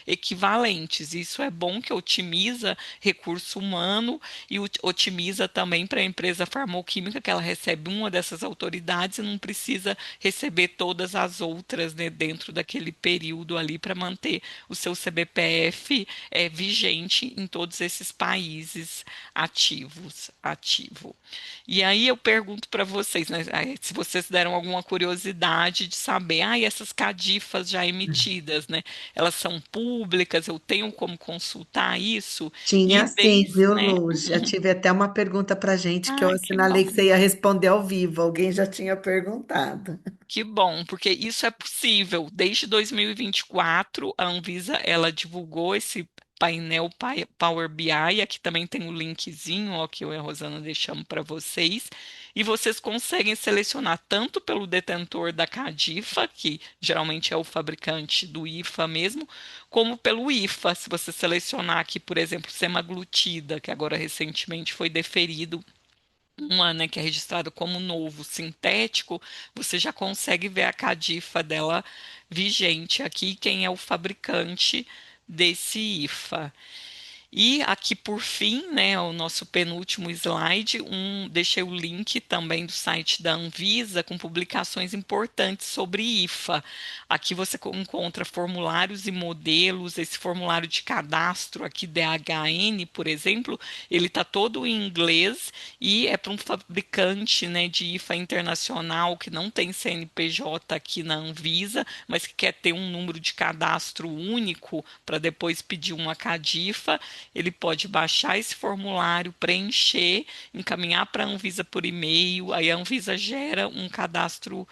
equivalentes. Isso é bom que otimiza recurso humano e otimiza também para a empresa farmacêutica que ela recebe uma dessas autoridades e não precisa receber todas as outras, né, dentro daquele período ali para manter o seu CBPF vigente em todos esses países ativo. E aí eu pergunto para vocês, né, se vocês deram alguma curiosidade de saber, e essas CADIFAs já emitidas, né, elas são públicas, eu tenho como consultar isso? E Tinha sim, desde, viu, né, Lu? Já tive até uma pergunta para gente que eu ai, que assinalei bom. que você ia responder ao vivo. Alguém já tinha perguntado. Que bom, porque isso é possível. Desde 2024, a Anvisa ela divulgou esse painel Power BI. Aqui também tem o linkzinho, ó, que eu e a Rosana deixamos para vocês. E vocês conseguem selecionar tanto pelo detentor da CADIFA, que geralmente é o fabricante do IFA mesmo, como pelo IFA. Se você selecionar aqui, por exemplo, semaglutida, que agora recentemente foi deferido uma, né, que é registrado como novo sintético, você já consegue ver a cadifa dela vigente aqui, quem é o fabricante desse IFA. E aqui por fim, né, o nosso penúltimo slide, deixei o link também do site da Anvisa com publicações importantes sobre IFA. Aqui você encontra formulários e modelos, esse formulário de cadastro aqui DHN, por exemplo, ele está todo em inglês e é para um fabricante, né, de IFA internacional que não tem CNPJ aqui na Anvisa, mas que quer ter um número de cadastro único para depois pedir uma CADIFA. Ele pode baixar esse formulário, preencher, encaminhar para a Anvisa por e-mail, aí a Anvisa gera um cadastro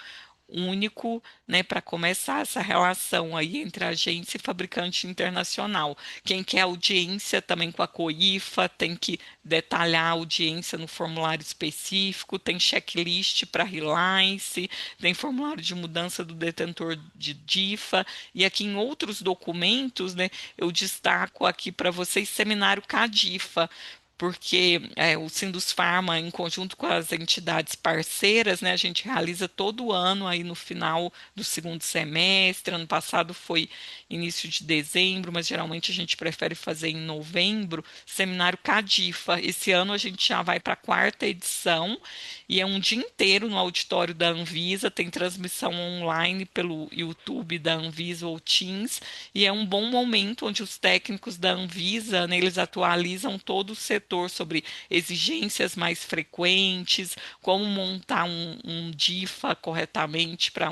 único, né, para começar essa relação aí entre agência e fabricante internacional. Quem quer audiência também com a COIFA tem que detalhar a audiência no formulário específico, tem checklist para reliance, tem formulário de mudança do detentor de DIFA, e aqui em outros documentos, né, eu destaco aqui para vocês seminário CADIFA, porque o Sindusfarma, em conjunto com as entidades parceiras, né, a gente realiza todo ano aí no final do segundo semestre. Ano passado foi início de dezembro, mas geralmente a gente prefere fazer em novembro, seminário Cadifa. Esse ano a gente já vai para a quarta edição e é um dia inteiro no auditório da Anvisa, tem transmissão online pelo YouTube da Anvisa ou Teams, e é um bom momento onde os técnicos da Anvisa, né, eles atualizam todo o setor sobre exigências mais frequentes, como montar um DIFA corretamente para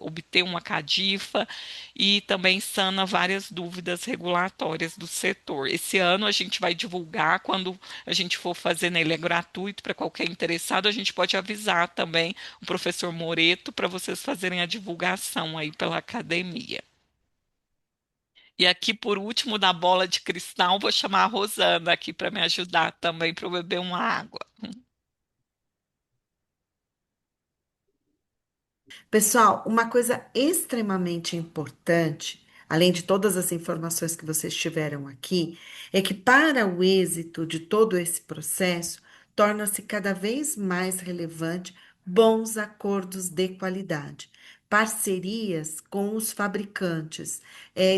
obter uma CADIFA, e também sana várias dúvidas regulatórias do setor. Esse ano a gente vai divulgar quando a gente for fazer, né, ele é gratuito para qualquer interessado, a gente pode avisar também o professor Moreto para vocês fazerem a divulgação aí pela academia. E aqui, por último, da bola de cristal, vou chamar a Rosana aqui para me ajudar também para eu beber uma água. Pessoal, uma coisa extremamente importante, além de todas as informações que vocês tiveram aqui, é que para o êxito de todo esse processo, torna-se cada vez mais relevante bons acordos de qualidade, parcerias com os fabricantes.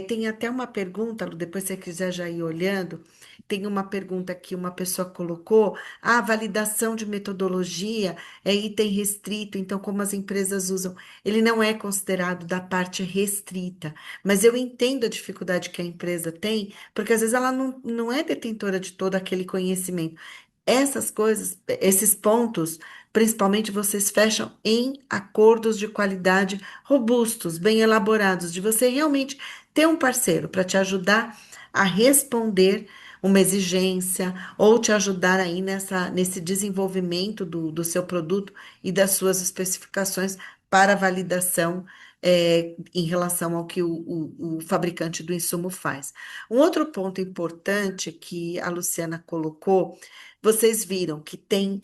Tem até uma pergunta, Lu, depois se você quiser já ir olhando, tem uma pergunta que uma pessoa colocou: a validação de metodologia é item restrito, então como as empresas usam? Ele não é considerado da parte restrita, mas eu entendo a dificuldade que a empresa tem, porque às vezes ela não é detentora de todo aquele conhecimento. Essas coisas, esses pontos, principalmente vocês fecham em acordos de qualidade robustos, bem elaborados, de você realmente ter um parceiro para te ajudar a responder uma exigência ou te ajudar aí nesse desenvolvimento do seu produto e das suas especificações para validação. Em relação ao que o fabricante do insumo faz. Um outro ponto importante que a Luciana colocou, vocês viram que tem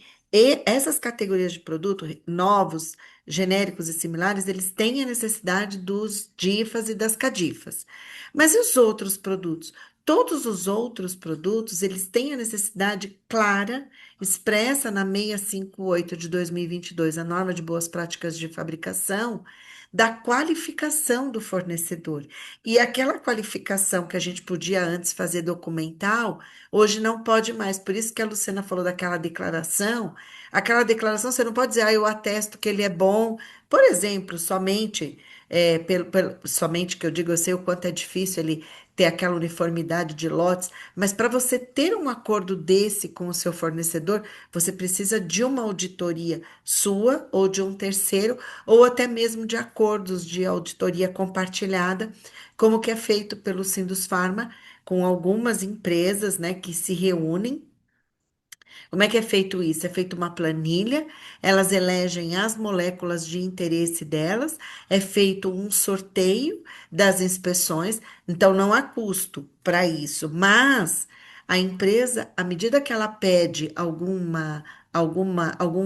essas categorias de produto, novos, genéricos e similares, eles têm a necessidade dos DIFAs e das CADIFAs. Mas e os outros produtos? Todos os outros produtos, eles têm a necessidade clara, expressa na 658 de 2022, a norma de boas práticas de fabricação, da qualificação do fornecedor. E aquela qualificação que a gente podia antes fazer documental, hoje não pode mais. Por isso que a Luciana falou daquela declaração. Aquela declaração você não pode dizer, eu atesto que ele é bom. Por exemplo, somente, somente que eu digo, eu sei o quanto é difícil ele ter aquela uniformidade de lotes, mas para você ter um acordo desse com o seu fornecedor, você precisa de uma auditoria sua ou de um terceiro, ou até mesmo de acordos de auditoria compartilhada, como que é feito pelo Sindusfarma com algumas empresas, né, que se reúnem. Como é que é feito isso? É feita uma planilha, elas elegem as moléculas de interesse delas, é feito um sorteio das inspeções, então não há custo para isso, mas a empresa, à medida que ela pede algum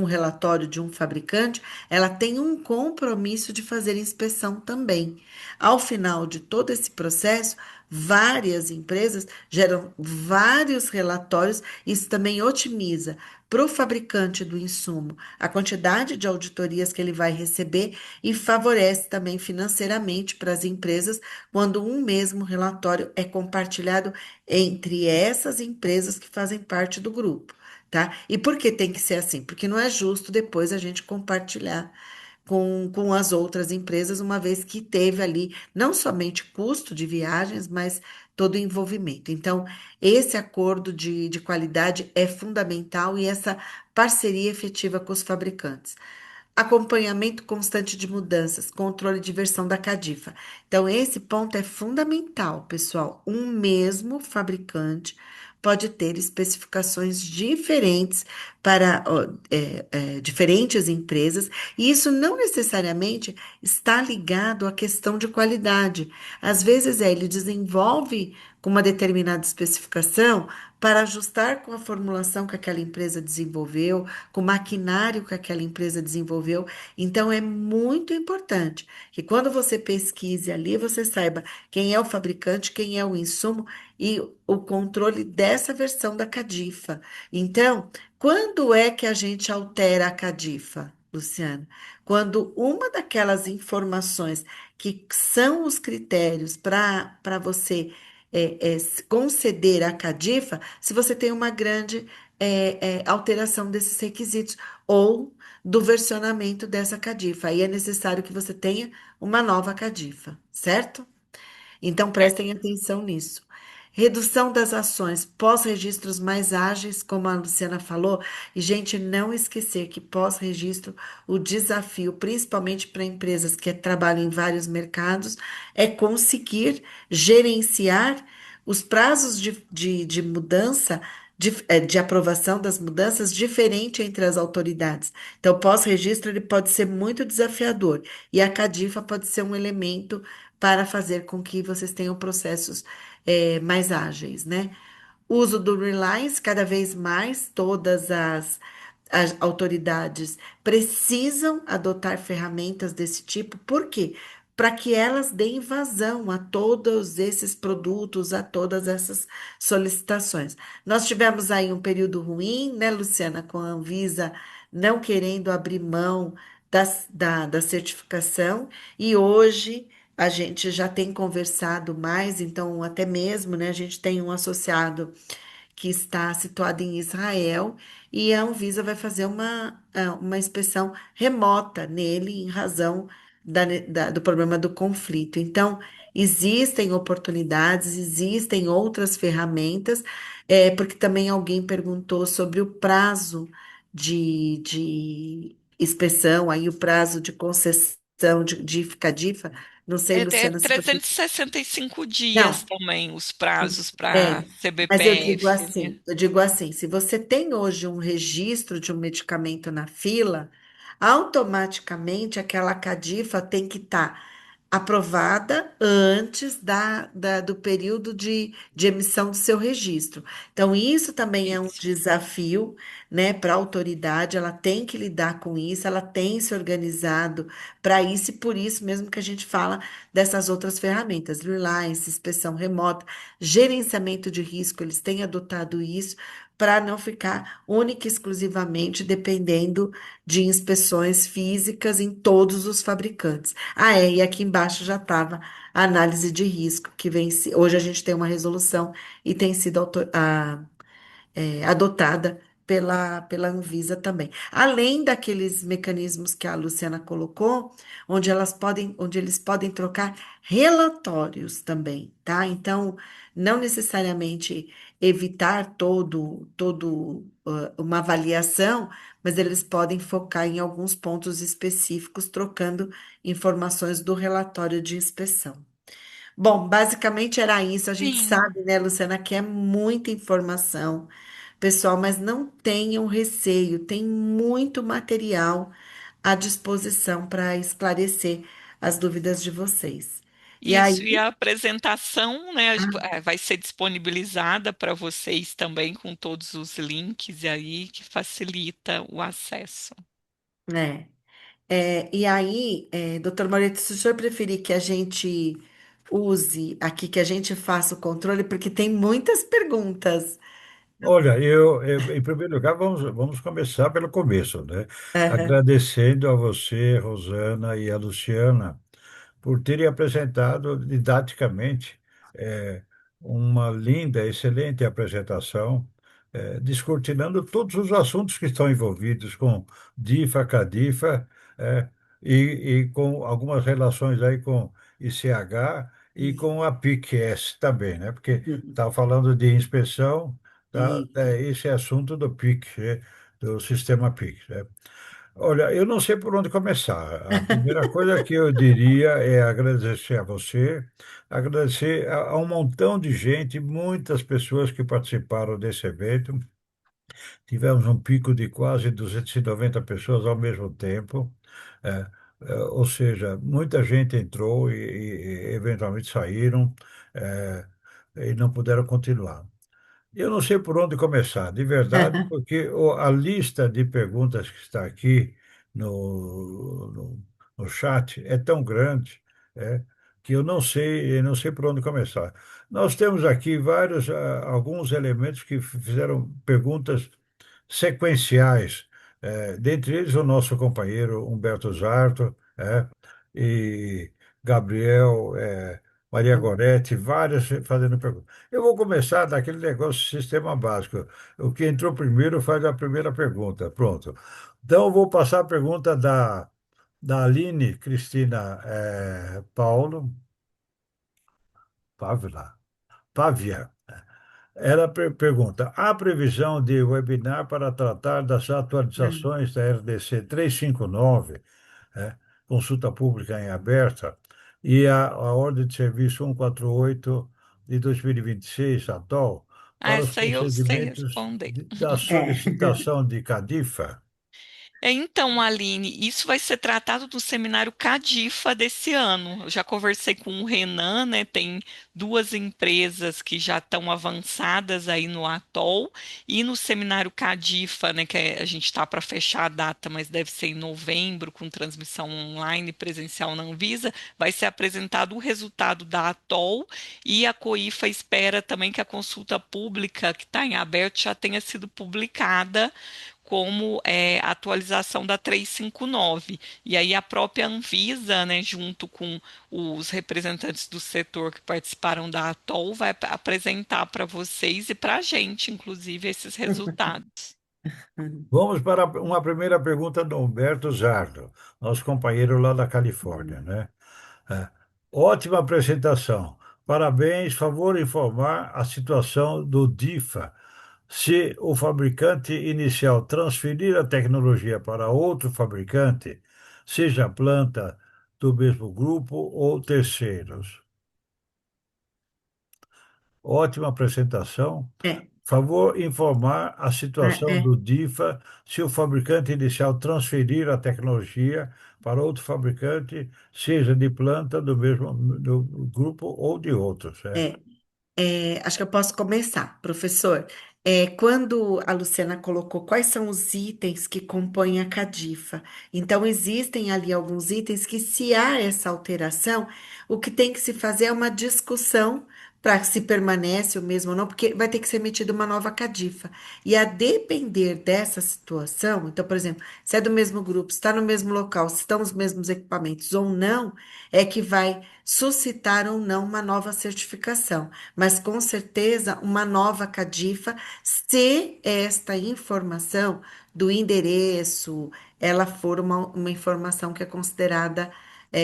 relatório de um fabricante, ela tem um compromisso de fazer inspeção também. Ao final de todo esse processo, várias empresas geram vários relatórios, isso também otimiza para o fabricante do insumo a quantidade de auditorias que ele vai receber e favorece também financeiramente para as empresas quando um mesmo relatório é compartilhado entre essas empresas que fazem parte do grupo, tá? E por que tem que ser assim? Porque não é justo depois a gente compartilhar com as outras empresas, uma vez que teve ali não somente custo de viagens, mas todo o envolvimento. Então, esse acordo de qualidade é fundamental e essa parceria efetiva com os fabricantes. Acompanhamento constante de mudanças, controle de versão da Cadifa. Então, esse ponto é fundamental, pessoal. Um mesmo fabricante pode ter especificações diferentes para diferentes empresas, e isso não necessariamente está ligado à questão de qualidade. Às vezes, ele desenvolve com uma determinada especificação para ajustar com a formulação que aquela empresa desenvolveu, com o maquinário que aquela empresa desenvolveu. Então, é muito importante que quando você pesquise ali, você saiba quem é o fabricante, quem é o insumo e o controle dessa versão da Cadifa. Então, quando é que a gente altera a Cadifa, Luciana? Quando uma daquelas informações que são os critérios para você conceder a Cadifa, se você tem uma grande alteração desses requisitos ou do versionamento dessa Cadifa. Aí é necessário que você tenha uma nova Cadifa, certo? Então, prestem atenção nisso. Redução das ações, pós-registros mais ágeis, como a Luciana falou, e gente, não esquecer que pós-registro, o desafio, principalmente para empresas que trabalham em vários mercados, é conseguir gerenciar os prazos de mudança, de aprovação das mudanças, diferente entre as autoridades. Então, o pós-registro ele pode ser muito desafiador, e a Cadifa pode ser um elemento para fazer com que vocês tenham processos mais ágeis, né? Uso do Reliance, cada vez mais, todas as autoridades precisam adotar ferramentas desse tipo, por quê? Para que elas deem vazão a todos esses produtos, a todas essas solicitações. Nós tivemos aí um período ruim, né, Luciana, com a Anvisa não querendo abrir mão da certificação, e hoje a gente já tem conversado mais, então até mesmo, né, a gente tem um associado que está situado em Israel, e a Anvisa vai fazer uma inspeção remota nele em razão do problema do conflito. Então, existem oportunidades, existem outras ferramentas, porque também alguém perguntou sobre o prazo de inspeção, aí o prazo de concessão de FICADIFA. Não sei, É Luciana, se você. 365 dias Não. também os prazos para É, mas CBPF, né? eu digo assim, se você tem hoje um registro de um medicamento na fila, automaticamente aquela Cadifa tem que estar aprovada antes do período de emissão do seu registro. Então, isso também é um Isso. desafio, né, para a autoridade, ela tem que lidar com isso, ela tem se organizado para isso, e por isso mesmo que a gente fala dessas outras ferramentas, Reliance, inspeção remota, gerenciamento de risco, eles têm adotado isso para não ficar única e exclusivamente dependendo de inspeções físicas em todos os fabricantes. E aqui embaixo já estava a análise de risco, que vem, hoje a gente tem uma resolução e tem sido adotada pela Anvisa também. Além daqueles mecanismos que a Luciana colocou, onde eles podem trocar relatórios também, tá? Então, não necessariamente evitar uma avaliação, mas eles podem focar em alguns pontos específicos, trocando informações do relatório de inspeção. Bom, basicamente era isso. A gente Sim. sabe, né, Luciana, que é muita informação, pessoal, mas não tenham receio, tem muito material à disposição para esclarecer as dúvidas de vocês. E Isso, aí, e a apresentação, né, ah, vai ser disponibilizada para vocês também com todos os links aí que facilita o acesso. né? Doutor Moretti, se o senhor preferir que a gente use aqui, que a gente faça o controle, porque tem muitas perguntas. Olha, em primeiro lugar, vamos começar pelo começo, né? Aham. Agradecendo a você, Rosana e a Luciana, por terem apresentado didaticamente uma linda, excelente apresentação, descortinando todos os assuntos que estão envolvidos com DIFA, CADIFA, eh, e com algumas relações aí com ICH e Isso. com a PIC-S também, né? Porque Uhum. estava falando de inspeção, tá? Isso. Esse é assunto do PIC, do sistema PIC, né? Olha, eu não sei por onde começar. A primeira coisa que eu diria é agradecer a você, agradecer a um montão de gente, muitas pessoas que participaram desse evento. Tivemos um pico de quase 290 pessoas ao mesmo tempo, é, ou seja, muita gente entrou e eventualmente saíram, é, e não puderam continuar. Eu não sei por onde começar, de verdade, porque a lista de perguntas que está aqui no chat é tão grande, é, que eu não sei por onde começar. Nós temos aqui alguns elementos que fizeram perguntas sequenciais, dentre eles o nosso companheiro Humberto Zarto, e Gabriel, Maria Goretti, várias fazendo perguntas. Eu vou começar daquele negócio sistema básico. O que entrou primeiro faz a primeira pergunta. Pronto. Então, eu vou passar a pergunta da Aline Cristina Paulo, Pávia. Ela pergunta: há previsão de webinar para tratar das atualizações da RDC 359, né, consulta pública em aberta, e a ordem de serviço 148 de 2026, atual, Ah, para os essa aí eu sei procedimentos responder. da solicitação de CADIFA? Então, Aline, isso vai ser tratado no seminário Cadifa desse ano. Eu já conversei com o Renan, né? Tem duas empresas que já estão avançadas aí no Atol e no seminário Cadifa, né? A gente está para fechar a data, mas deve ser em novembro, com transmissão online e presencial na Anvisa. Vai ser apresentado o resultado da Atol e a COIFA espera também que a consulta pública que está em aberto já tenha sido publicada como a atualização da 359. E aí a própria Anvisa, né, junto com os representantes do setor que participaram da Atol, vai apresentar para vocês e para a gente, inclusive, esses resultados. Vamos para uma primeira pergunta do Humberto Zardo, nosso companheiro lá da Califórnia, né? É. Ótima apresentação. Parabéns. Favor informar a situação do DIFA. Se o fabricante inicial transferir a tecnologia para outro fabricante, seja planta do mesmo grupo ou terceiros. Ótima apresentação. É, Favor informar a situação é. do DIFA se o fabricante inicial transferir a tecnologia para outro fabricante, seja de planta do mesmo do grupo ou de outros. É. É. Acho que eu posso começar, professor. Quando a Luciana colocou quais são os itens que compõem a Cadifa, então existem ali alguns itens que, se há essa alteração, o que tem que se fazer é uma discussão para se permanece o mesmo ou não, porque vai ter que ser emitida uma nova Cadifa. E a depender dessa situação, então, por exemplo, se é do mesmo grupo, se está no mesmo local, se estão os mesmos equipamentos ou não, é que vai suscitar ou não uma nova certificação, mas com certeza uma nova Cadifa, se esta informação do endereço, ela for uma informação que é considerada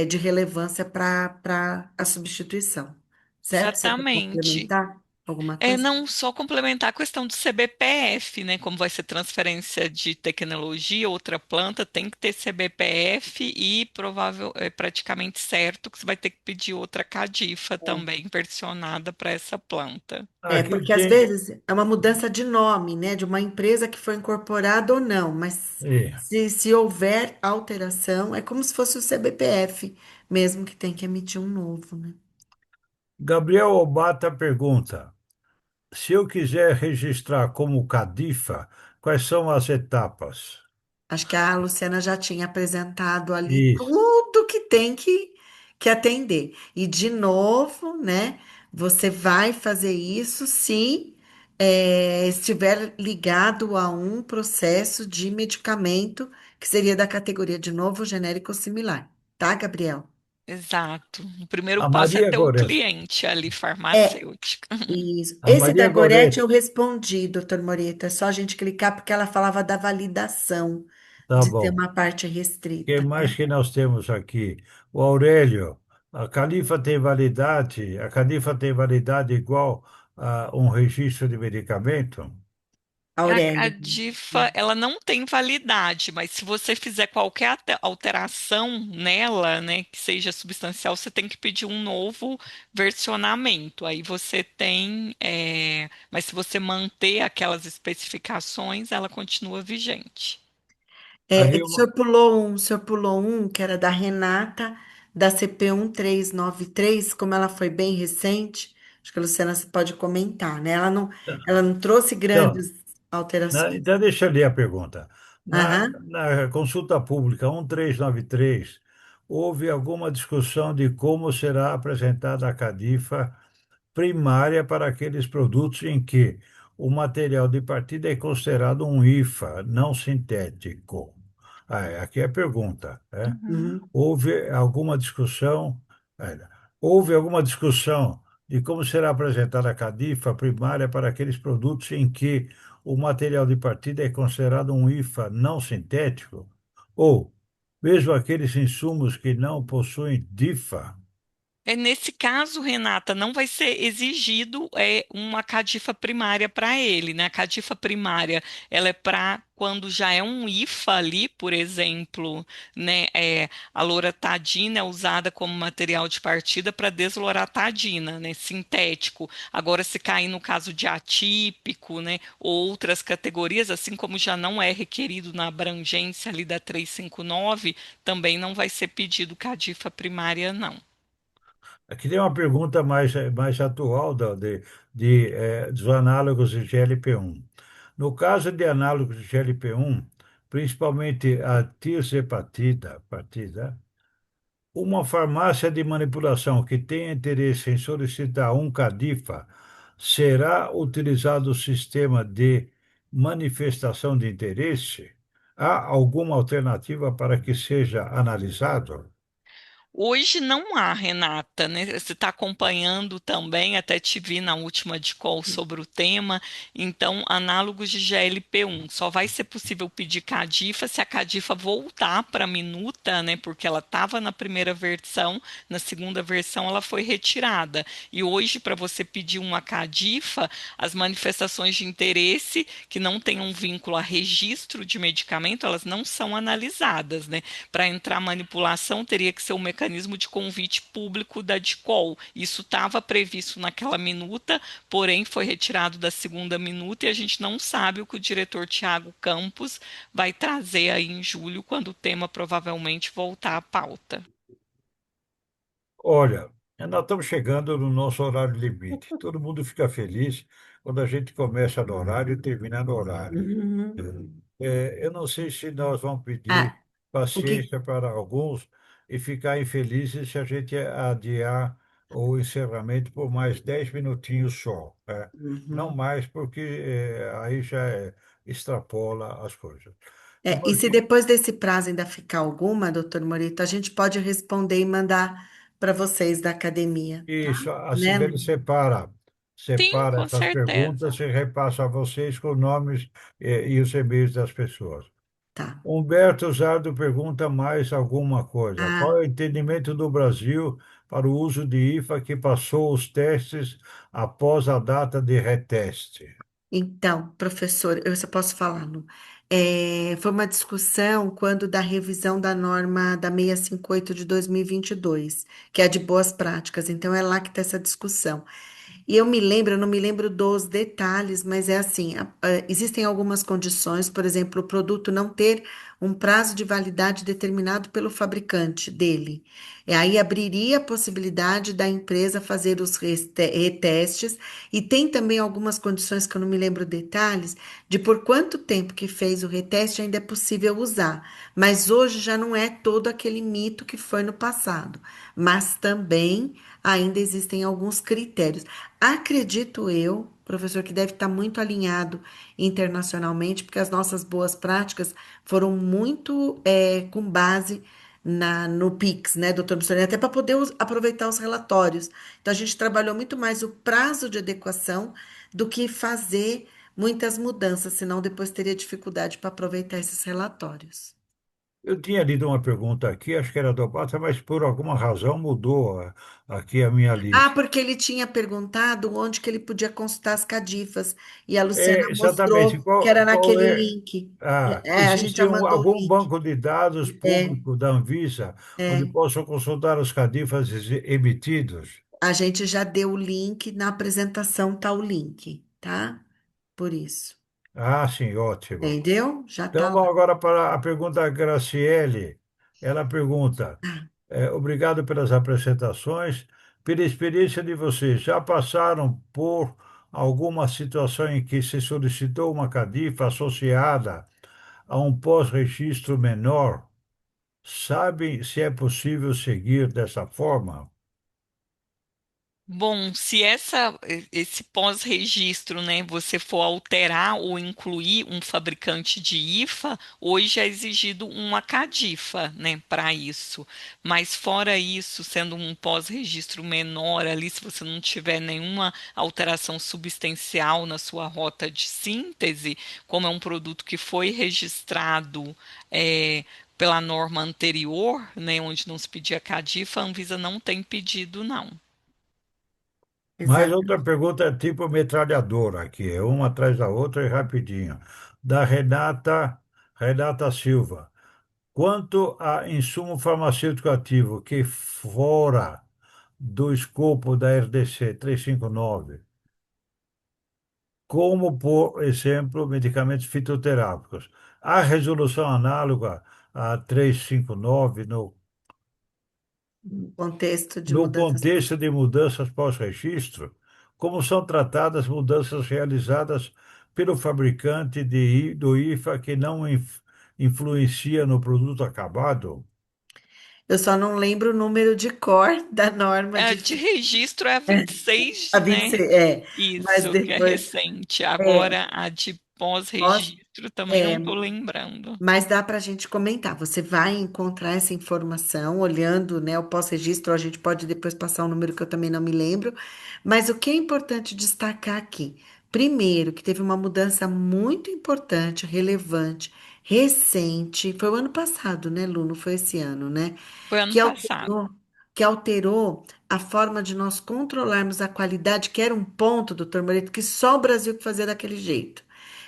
de relevância para a substituição. Certo? Você quer Exatamente. complementar alguma coisa? Não só complementar a questão do CBPF, né? Como vai ser transferência de tecnologia, outra planta tem que ter CBPF e provável, é praticamente certo que você vai ter que pedir outra CADIFA também versionada para essa planta. Aqui Porque às tem. vezes é uma mudança de nome, né, de uma empresa que foi incorporada ou não, mas É. se houver alteração, é como se fosse o CBPF, mesmo que tem que emitir um novo, né? Gabriel Obata pergunta: se eu quiser registrar como Cadifa, quais são as etapas? Acho que a Luciana já tinha apresentado ali Isso. tudo que tem que atender. E, de novo, né, você vai fazer isso se estiver ligado a um processo de medicamento que seria da categoria, de novo, genérico similar. Tá, Gabriel? Exato. O primeiro A passo é Maria ter o Gorete. cliente ali, É, farmacêutico. isso. A Esse da Maria Gorete eu Gorete. respondi, doutor Moreta. É só a gente clicar porque ela falava da validação Tá de ser bom. uma parte Quem restrita, mais né? que nós temos aqui? O Aurélio. A Califa tem validade igual a um registro de medicamento? A Aurélio. DIFA, ela não tem validade, mas se você fizer qualquer alteração nela, né, que seja substancial, você tem que pedir um novo versionamento. Aí você tem, mas se você manter aquelas especificações, ela continua vigente. Aí, O senhor pulou um que era da Renata, da CP 1393, como ela foi bem recente, acho que a Luciana você pode comentar, né? Ela não trouxe então, grandes alterações. então, deixa eu ler a pergunta. Aham, Na consulta pública 1393, houve alguma discussão de como será apresentada a Cadifa primária para aqueles produtos em que o material de partida é considerado um IFA, não sintético? Aqui é a pergunta, né? uhum. Houve alguma discussão, houve alguma discussão de como será apresentada a cadifa primária para aqueles produtos em que o material de partida é considerado um IFA não sintético? Ou mesmo aqueles insumos que não possuem DIFA? Nesse caso, Renata, não vai ser exigido uma cadifa primária para ele, né? A cadifa primária, ela é para quando já é um IFA ali, por exemplo, né? A loratadina é usada como material de partida para desloratadina, né? Sintético. Agora, se cair no caso de atípico, né? Outras categorias, assim como já não é requerido na abrangência ali da 359, também não vai ser pedido cadifa primária, não. Aqui tem uma pergunta mais atual dos análogos de GLP-1. No caso de análogos de GLP-1, principalmente a tirzepatida, uma farmácia de manipulação que tenha interesse em solicitar um CADIFA será utilizado o sistema de manifestação de interesse? Há alguma alternativa para que seja analisado? Hoje não há, Renata, né? Você está acompanhando também, até te vi na última de call sobre o tema, então, análogos de GLP-1. Só vai ser possível pedir CADIFA se a CADIFA voltar para a minuta, né? Porque ela estava na primeira versão, na segunda versão ela foi retirada. E hoje, para você pedir uma CADIFA, as manifestações de interesse que não tenham um vínculo a registro de medicamento, elas não são analisadas, né? Para entrar manipulação, teria que ser um mecanismo de convite público da DICOL. Isso estava previsto naquela minuta, porém foi retirado da segunda minuta e a gente não sabe o que o diretor Tiago Campos vai trazer aí em julho, quando o tema provavelmente voltar à pauta. Olha, nós estamos chegando no nosso horário limite. Todo mundo fica feliz quando a gente começa no horário e termina no horário. Uhum. Eu não sei se nós vamos pedir Ah, o que. paciência para alguns e ficar infelizes se a gente adiar o encerramento por mais 10 minutinhos só, né? Não Uhum. mais, porque aí já extrapola as coisas. E se depois desse prazo ainda ficar alguma, doutor Morito, a gente pode responder e mandar para vocês da academia, tá? Isso, a Né? Cibele Sim, separa com essas certeza. perguntas e repassa a vocês com os nomes e os e-mails das pessoas. Tá. Humberto Zardo pergunta mais alguma coisa. Qual é Ah, o entendimento do Brasil para o uso de IFA que passou os testes após a data de reteste? então, professor, eu só posso falar, Lu. Foi uma discussão quando da revisão da norma da 658 de 2022, que é a de boas práticas. Então, é lá que está essa discussão. E eu me lembro, eu não me lembro dos detalhes, mas é assim: existem algumas condições, por exemplo, o produto não ter um prazo de validade determinado pelo fabricante dele. E aí abriria a possibilidade da empresa fazer os retestes, e tem também algumas condições que eu não me lembro detalhes, de por quanto tempo que fez o reteste ainda é possível usar. Mas hoje já não é todo aquele mito que foi no passado, mas também ainda existem alguns critérios. Acredito eu, professor, que deve estar muito alinhado internacionalmente, porque as nossas boas práticas foram muito com base no PIX, né, doutor Bissoni, até para poder aproveitar os relatórios. Então, a gente trabalhou muito mais o prazo de adequação do que fazer muitas mudanças, senão depois teria dificuldade para aproveitar esses relatórios. Eu tinha lido uma pergunta aqui, acho que era do Pata, mas por alguma razão mudou aqui a minha Ah, lista. porque ele tinha perguntado onde que ele podia consultar as cadifas, e a Luciana Exatamente. mostrou que era Qual naquele é? link. A gente Existe já mandou o algum link. banco de dados É, público da Anvisa onde é. possam consultar os CADIFAS emitidos? A gente já deu o link, na apresentação tá o link, tá? Por isso. Ah, sim, ótimo. Entendeu? Já Então, tá vamos lá. agora para a pergunta da Graciele. Ela pergunta: obrigado pelas apresentações. Pela experiência de vocês, já passaram por alguma situação em que se solicitou uma CADIFA associada a um pós-registro menor? Sabem se é possível seguir dessa forma? Bom, se esse pós-registro, né, você for alterar ou incluir um fabricante de IFA, hoje é exigido uma CADIFA, né, para isso. Mas fora isso, sendo um pós-registro menor ali, se você não tiver nenhuma alteração substancial na sua rota de síntese, como é um produto que foi registrado, pela norma anterior, né, onde não se pedia CADIFA, a Anvisa não tem pedido, não. Mais outra Exato. pergunta tipo metralhadora aqui, é uma atrás da outra e rapidinho. Da Renata Silva. Quanto a insumo farmacêutico ativo que fora do escopo da RDC 359, como, por exemplo, medicamentos fitoterápicos, há resolução análoga a 359 Contexto de no mudanças. contexto de mudanças pós-registro, como são tratadas mudanças realizadas pelo fabricante do IFA que não influencia no produto acabado? Eu só não lembro o número de cor da norma A de de registro é a a 26, 26, né? mas Isso, que é depois recente. é, Agora, a de Pós, pós-registro, também não é, estou lembrando. mas dá para a gente comentar. Você vai encontrar essa informação olhando, né, o pós-registro. A gente pode depois passar um número que eu também não me lembro. Mas o que é importante destacar aqui? Primeiro, que teve uma mudança muito importante, relevante, recente. Foi o ano passado, né, Lu? Não foi esse ano, né? Foi ano Que passado. alterou, que alterou a forma de nós controlarmos a qualidade, que era um ponto, doutor Moreto, que só o Brasil que fazia daquele jeito.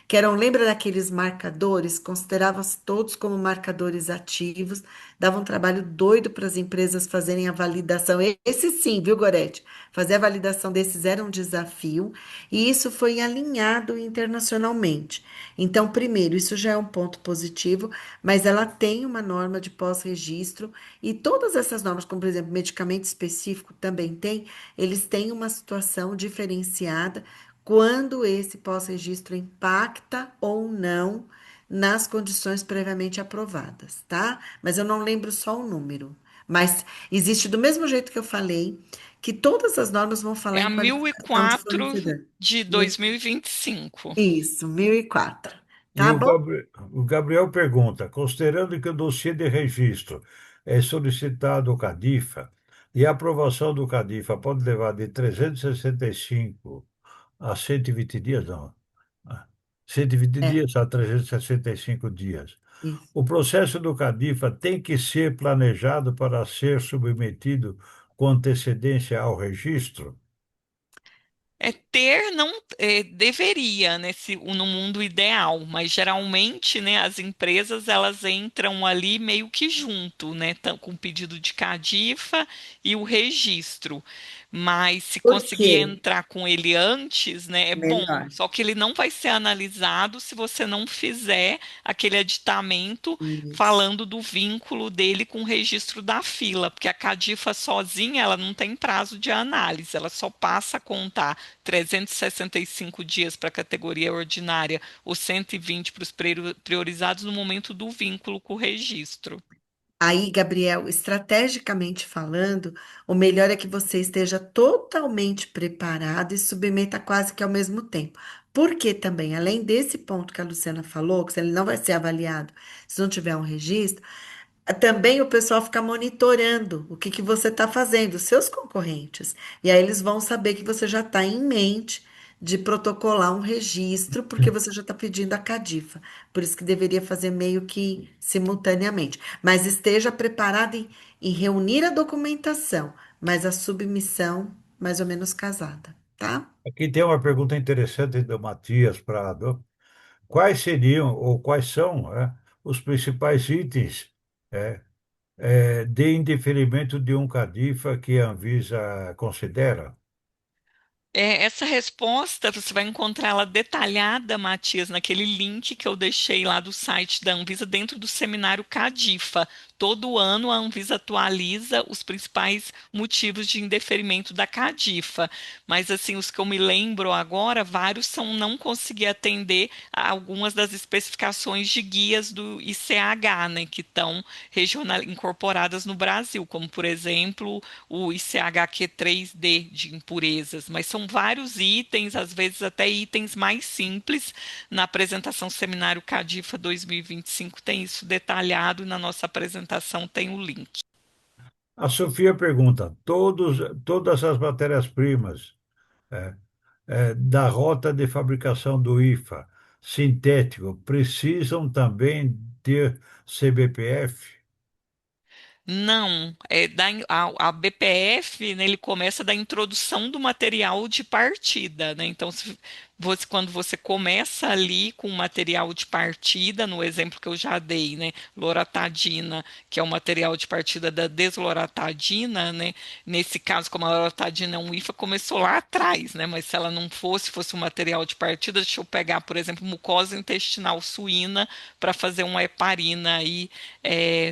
Que eram, lembra daqueles marcadores? Consideravam-se todos como marcadores ativos, davam um trabalho doido para as empresas fazerem a validação. Esse sim, viu, Gorete? Fazer a validação desses era um desafio, e isso foi alinhado internacionalmente. Então, primeiro, isso já é um ponto positivo, mas ela tem uma norma de pós-registro, e todas essas normas, como por exemplo, medicamento específico também tem, eles têm uma situação diferenciada quando esse pós-registro impacta ou não nas condições previamente aprovadas, tá? Mas eu não lembro só o número. Mas existe do mesmo jeito que eu falei, que todas as normas vão É falar a em mil e qualificação de quatro fornecedor. de Mil- 2025. Isso, 1004. E Tá bom? O Gabriel pergunta: considerando que o dossiê de registro é solicitado ao CADIFA e a aprovação do CADIFA pode levar de 365 a 120 dias, não, 120 É, dias a 365 dias. isso. O processo do CADIFA tem que ser planejado para ser submetido com antecedência ao registro? É ter não deveria, né, no mundo ideal, mas geralmente, né, as empresas elas entram ali meio que junto, né, com o pedido de CADIFA e o registro. Mas se Por conseguir quê? entrar com ele antes, né, é bom. Melhor. Só que ele não vai ser analisado se você não fizer aquele aditamento Isso. falando do vínculo dele com o registro da fila, porque a CADIFA sozinha ela não tem prazo de análise, ela só passa a contar 365 dias para a categoria ordinária ou 120 para os priorizados no momento do vínculo com o registro. Aí, Gabriel, estrategicamente falando, o melhor é que você esteja totalmente preparado e submeta quase que ao mesmo tempo. Porque também, além desse ponto que a Luciana falou, que ele não vai ser avaliado se não tiver um registro, também o pessoal fica monitorando o que que você está fazendo, os seus concorrentes. E aí eles vão saber que você já está em mente de protocolar um registro, porque você já está pedindo a Cadifa. Por isso que deveria fazer meio que simultaneamente. Mas esteja preparado em reunir a documentação, mas a submissão mais ou menos casada, tá? Aqui tem uma pergunta interessante do Matias Prado. Quais seriam ou quais são, os principais itens é, de indeferimento de um CADIFA que a Anvisa considera? Essa resposta você vai encontrar ela detalhada, Matias, naquele link que eu deixei lá do site da Anvisa dentro do seminário Cadifa. Todo ano a Anvisa atualiza os principais motivos de indeferimento da Cadifa. Mas assim, os que eu me lembro agora, vários são não conseguir atender a algumas das especificações de guias do ICH, né, que estão incorporadas no Brasil, como por exemplo o ICHQ3D de impurezas, mas são vários itens, às vezes até itens mais simples. Na apresentação Seminário Cadifa 2025 tem isso detalhado e na nossa apresentação tem o link. A Sofia pergunta: todas as matérias-primas é, da rota de fabricação do IFA sintético precisam também ter CBPF? Não, a BPF, né, ele começa da introdução do material de partida, né? Então, quando você começa ali com o material de partida, no exemplo que eu já dei, né, loratadina, que é o material de partida da desloratadina, né? Nesse caso, como a loratadina é um IFA, começou lá atrás, né? Mas se ela não fosse um material de partida, deixa eu pegar, por exemplo, mucosa intestinal suína para fazer uma heparina aí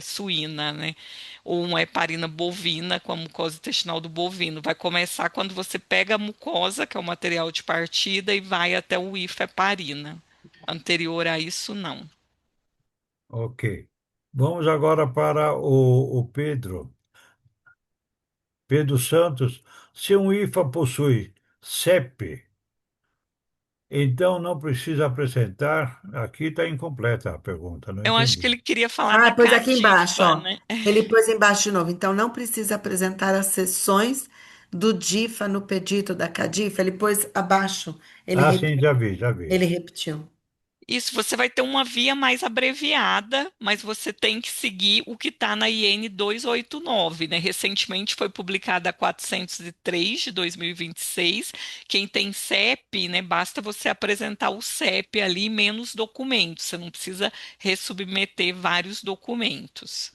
suína, né? Ou uma heparina bovina com a mucosa intestinal do bovino. Vai começar quando você pega a mucosa, que é o material de partida, e vai até o heparina. Anterior a isso, não. Ok. Vamos agora para o Pedro. Pedro Santos. Se um IFA possui CEP, Então não precisa apresentar. Aqui está incompleta a pergunta, não Eu acho que entendi. ele queria falar da Ah, pois aqui embaixo, Cadifa, ó. né? Ele pôs embaixo de novo. Então, não precisa apresentar as seções do DIFA no pedido da CADIFA. Ele pôs abaixo. Ele, Ah, rep- sim, já vi, já vi. ele repetiu. Isso, você vai ter uma via mais abreviada, mas você tem que seguir o que está na IN 289, né? Recentemente foi publicada a 403 de 2026. Quem tem CEP, né? Basta você apresentar o CEP ali, menos documentos. Você não precisa ressubmeter vários documentos.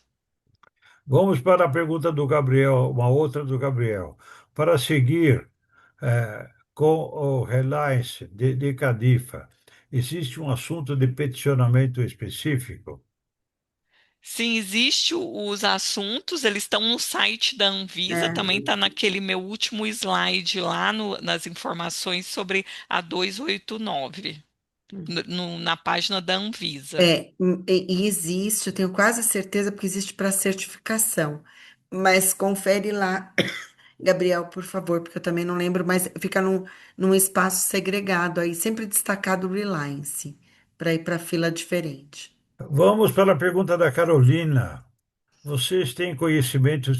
Vamos para a pergunta do Gabriel, uma outra do Gabriel. Para seguir com o Reliance de Cadifa, existe um assunto de peticionamento específico? Sim, existe os assuntos, eles estão no site da Anvisa, É. também está naquele meu último slide lá nas informações sobre a 289, na página da Anvisa. E existe, eu tenho quase certeza, porque existe para certificação. Mas confere lá, Gabriel, por favor, porque eu também não lembro, mas fica num espaço segregado aí, sempre destacado o Reliance, para ir para fila diferente. Vamos para a pergunta da Carolina. Vocês têm conhecimento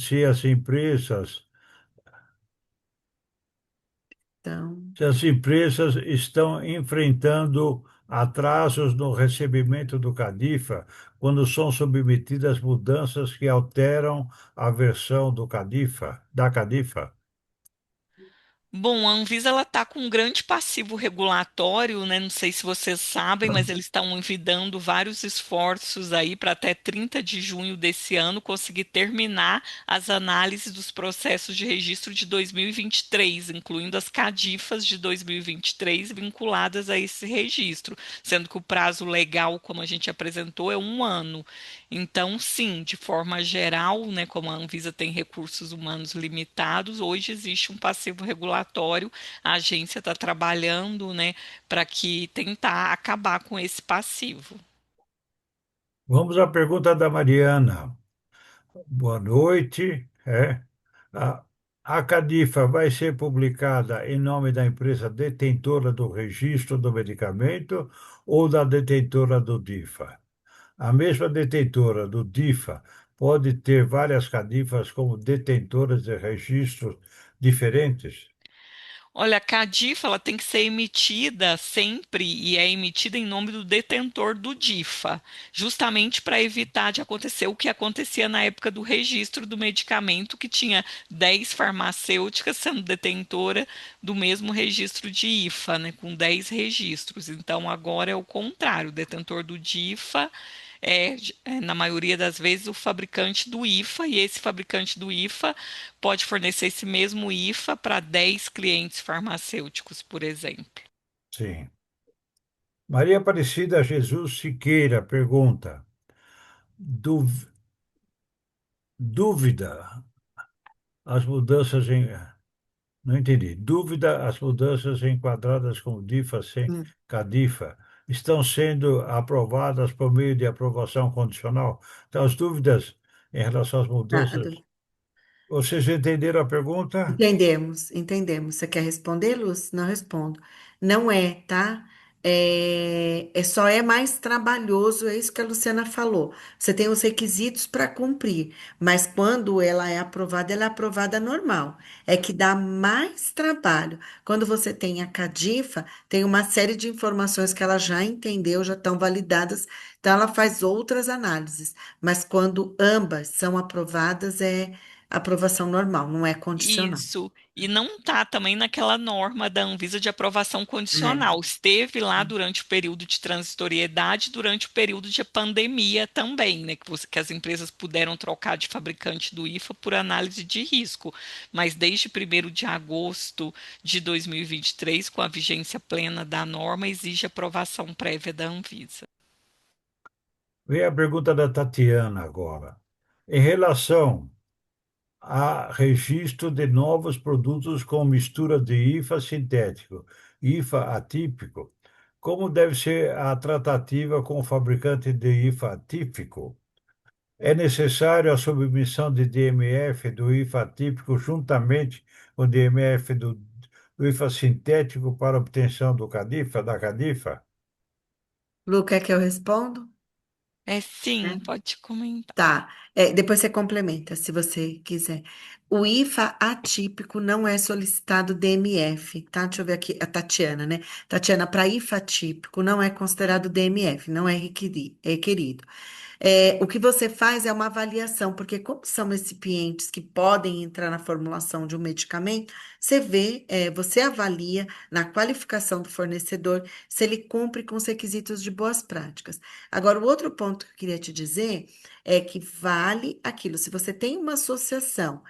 Então, se as empresas estão enfrentando atrasos no recebimento do Cadifa quando são submetidas mudanças que alteram a versão do Cadifa, da Cadifa? Bom, a Anvisa ela está com um grande passivo regulatório, né? Não sei se vocês sabem, mas eles estão envidando vários esforços aí para até 30 de junho desse ano conseguir terminar as análises dos processos de registro de 2023, incluindo as CADIFAs de 2023 vinculadas a esse registro, sendo que o prazo legal, como a gente apresentou, é um ano. Então, sim, de forma geral, né, como a Anvisa tem recursos humanos limitados, hoje existe um passivo regulatório. A agência está trabalhando, né, para que tentar acabar com esse passivo. Vamos à pergunta da Mariana. Boa noite. A, a Cadifa vai ser publicada em nome da empresa detentora do registro do medicamento ou da detentora do DIFA? A mesma detentora do DIFA pode ter várias cadifas como detentoras de registros diferentes? Olha, a CADIFA ela tem que ser emitida sempre e é emitida em nome do detentor do DIFA, justamente para evitar de acontecer o que acontecia na época do registro do medicamento, que tinha 10 farmacêuticas sendo detentora do mesmo registro de IFA, né, com 10 registros. Então agora é o contrário, o detentor do DIFA na maioria das vezes, o fabricante do IFA, e esse fabricante do IFA pode fornecer esse mesmo IFA para 10 clientes farmacêuticos, por exemplo. Sim. Maria Aparecida Jesus Siqueira pergunta: "Duv- dúvida as mudanças em. Não entendi. Dúvida as mudanças enquadradas como DIFA sem hum, CADIFA estão sendo aprovadas por meio de aprovação condicional? Então, as dúvidas em relação às tá, mudanças. Vocês entenderam a pergunta? entendemos, entendemos. Você quer responder, Luz? Não respondo. Não é, tá? Só é mais trabalhoso, é isso que a Luciana falou. Você tem os requisitos para cumprir, mas quando ela é aprovada normal. É que dá mais trabalho. Quando você tem a Cadifa, tem uma série de informações que ela já entendeu, já estão validadas, então ela faz outras análises. Mas quando ambas são aprovadas, é aprovação normal, não é condicional. Isso. E não está também naquela norma da Anvisa de aprovação É. condicional. Esteve lá durante o período de transitoriedade, durante o período de pandemia também, né? Que as empresas puderam trocar de fabricante do IFA por análise de risco. Mas desde 1º de agosto de 2023, com a vigência plena da norma, exige aprovação prévia da Anvisa. Vem a pergunta da Tatiana agora. Em relação a registro de novos produtos com mistura de IFA sintético, IFA atípico, como deve ser a tratativa com o fabricante de IFA atípico? É necessário a submissão de DMF do IFA atípico juntamente com o DMF o IFA sintético para obtenção do Cadifa, da Cadifa? Lu, quer que eu respondo? É sim, Né? pode comentar. Tá. Depois você complementa, se você quiser. O IFA atípico não é solicitado DMF, tá? Deixa eu ver aqui, a Tatiana, né? Tatiana, para IFA atípico não é considerado DMF, não é requerido. O que você faz é uma avaliação, porque como são recipientes que podem entrar na formulação de um medicamento, você vê, você avalia na qualificação do fornecedor se ele cumpre com os requisitos de boas práticas. Agora, o outro ponto que eu queria te dizer é que vale aquilo. Se você tem uma associação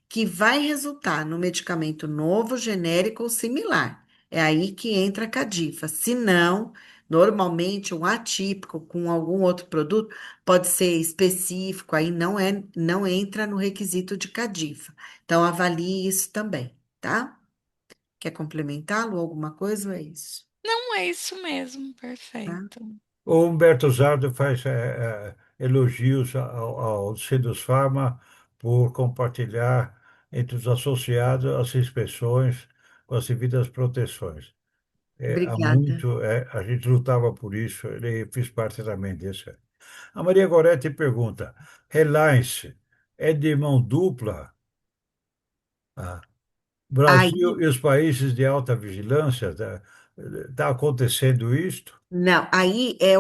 que vai resultar no medicamento novo, genérico ou similar, é aí que entra a Cadifa. Se não, normalmente um atípico com algum outro produto pode ser específico, aí não entra no requisito de Cadifa. Então avalie isso também, tá? Quer complementá-lo alguma coisa ou é isso? Não é isso mesmo, Tá? perfeito. O Humberto Zardo faz elogios ao Sinusfarma por compartilhar entre os associados as inspeções com as devidas proteções. Há Obrigada. muito, a gente lutava por isso, ele fez parte também disso. A Maria Goretti pergunta: Reliance é de mão dupla? Ah, Brasil Aí, e os países de alta vigilância, está acontecendo isto? não, aí é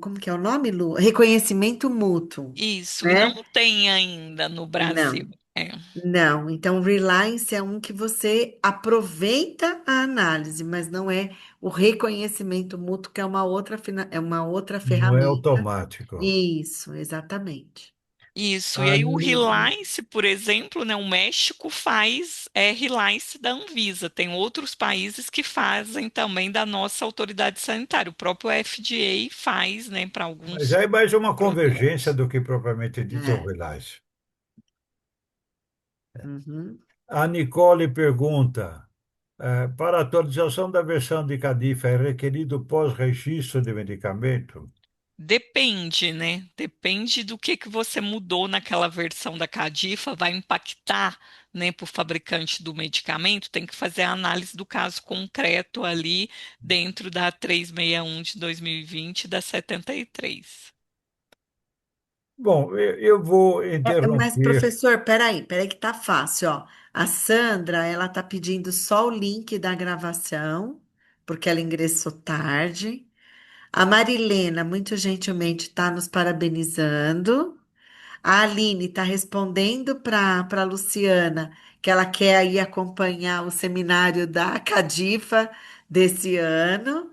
como que é o nome, Lu? Reconhecimento mútuo, Isso, e não né? tem ainda no Brasil. Não, É. não. Então, Reliance é um que você aproveita a análise, mas não é o reconhecimento mútuo, que é é uma outra Não é ferramenta. automático. Isso, exatamente. Isso, e A aí o Ni- Reliance, por exemplo, né, o México faz Reliance da Anvisa. Tem outros países que fazem também da nossa autoridade sanitária. O próprio FDA faz, né, para Mas alguns aí mais uma convergência produtos. do que propriamente dito o É. Reliance. Uhum. A Nicole pergunta: para atualização da versão de Cadifa é requerido pós-registro de medicamento? Depende, né? Depende do que você mudou naquela versão da Cadifa, vai impactar, né, para o fabricante do medicamento, tem que fazer a análise do caso concreto ali dentro da 361 de 2020 da 73. Bom, eu vou Mas, interromper. professor, peraí que tá fácil, ó. A Sandra, ela tá pedindo só o link da gravação, porque ela ingressou tarde. A Marilena, muito gentilmente, está nos parabenizando. A Aline está respondendo para a Luciana que ela quer aí acompanhar o seminário da Cadifa desse ano.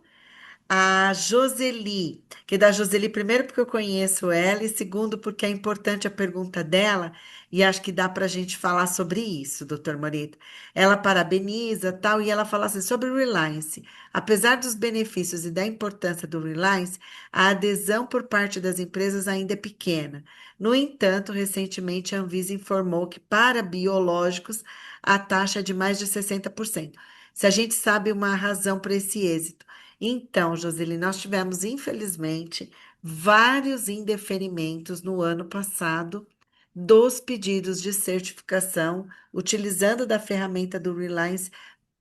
A Joseli, que da Joseli, primeiro porque eu conheço ela, e segundo porque é importante a pergunta dela, e acho que dá para a gente falar sobre isso, doutor Moreto. Ela parabeniza tal, e ela fala assim sobre o Reliance. Apesar dos benefícios e da importância do Reliance, a adesão por parte das empresas ainda é pequena. No entanto, recentemente a Anvisa informou que para biológicos a taxa é de mais de 60%. Se a gente sabe uma razão para esse êxito. Então, Joseli, nós tivemos, infelizmente, vários indeferimentos no ano passado dos pedidos de certificação utilizando da ferramenta do Reliance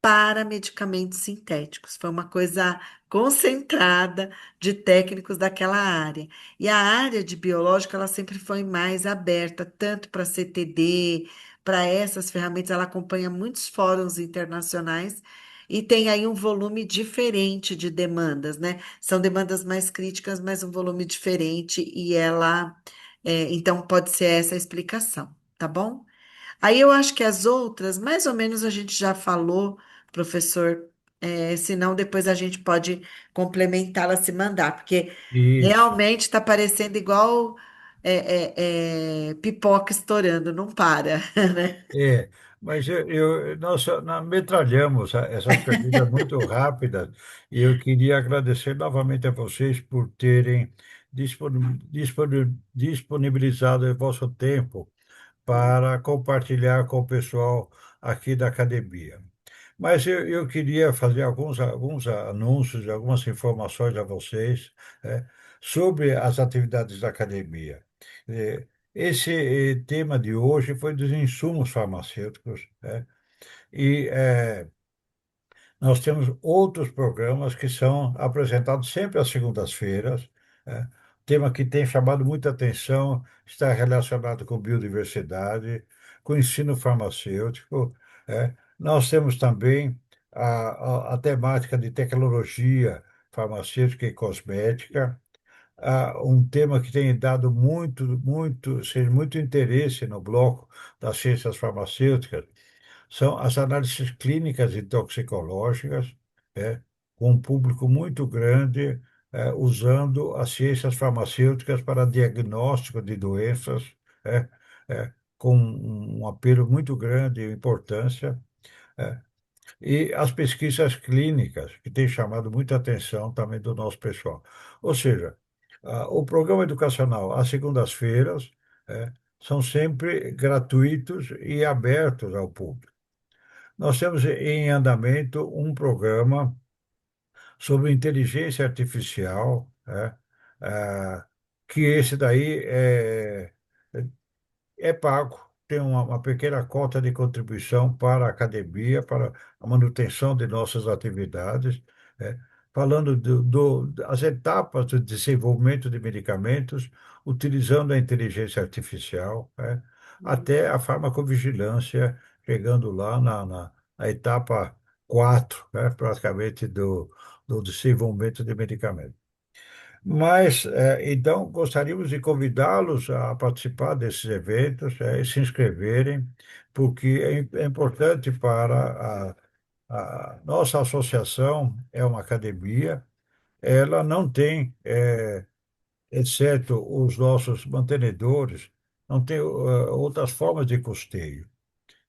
para medicamentos sintéticos. Foi uma coisa concentrada de técnicos daquela área. E a área de biológica, ela sempre foi mais aberta, tanto para CTD, para essas ferramentas, ela acompanha muitos fóruns internacionais e tem aí um volume diferente de demandas, né? São demandas mais críticas, mas um volume diferente, e então pode ser essa a explicação, tá bom? Aí eu acho que as outras, mais ou menos a gente já falou, professor, senão depois a gente pode complementá-la se mandar, porque Isso. realmente está parecendo igual pipoca estourando, não para, né? É, mas nós metralhamos essas perguntas muito rápidas e eu queria agradecer novamente a vocês por terem disponibilizado o vosso tempo para compartilhar com o pessoal aqui da academia. Mas eu queria fazer alguns anúncios, algumas informações a vocês, sobre as atividades da academia. Esse tema de hoje foi dos insumos farmacêuticos, e Nós temos outros programas que são apresentados sempre às segundas-feiras, né? Tema que tem chamado muita atenção está relacionado com biodiversidade, com ensino farmacêutico, né? Nós temos também a temática de tecnologia farmacêutica e cosmética, um tema que tem dado muito interesse no bloco das ciências farmacêuticas são as análises clínicas e toxicológicas, é, com um público muito grande, usando as ciências farmacêuticas para diagnóstico de doenças, é, com um apelo muito grande e importância. é, e as pesquisas clínicas, que têm chamado muita atenção também do nosso pessoal. Ou seja, o programa educacional, às segundas-feiras, é, são sempre gratuitos e abertos ao público. Nós temos em andamento um programa sobre inteligência artificial, né, ah, que esse daí é pago, tem uma pequena cota de contribuição para a academia, para a manutenção de nossas atividades, né, falando das etapas do desenvolvimento de medicamentos, utilizando a inteligência artificial, né, até a farmacovigilância, chegando lá na etapa 4, né, praticamente do desenvolvimento de medicamentos. Mas, então, gostaríamos de convidá-los a participar desses eventos, e se inscreverem, porque é importante para a nossa associação, é uma academia, ela não tem, exceto os nossos mantenedores, não tem outras formas de custeio.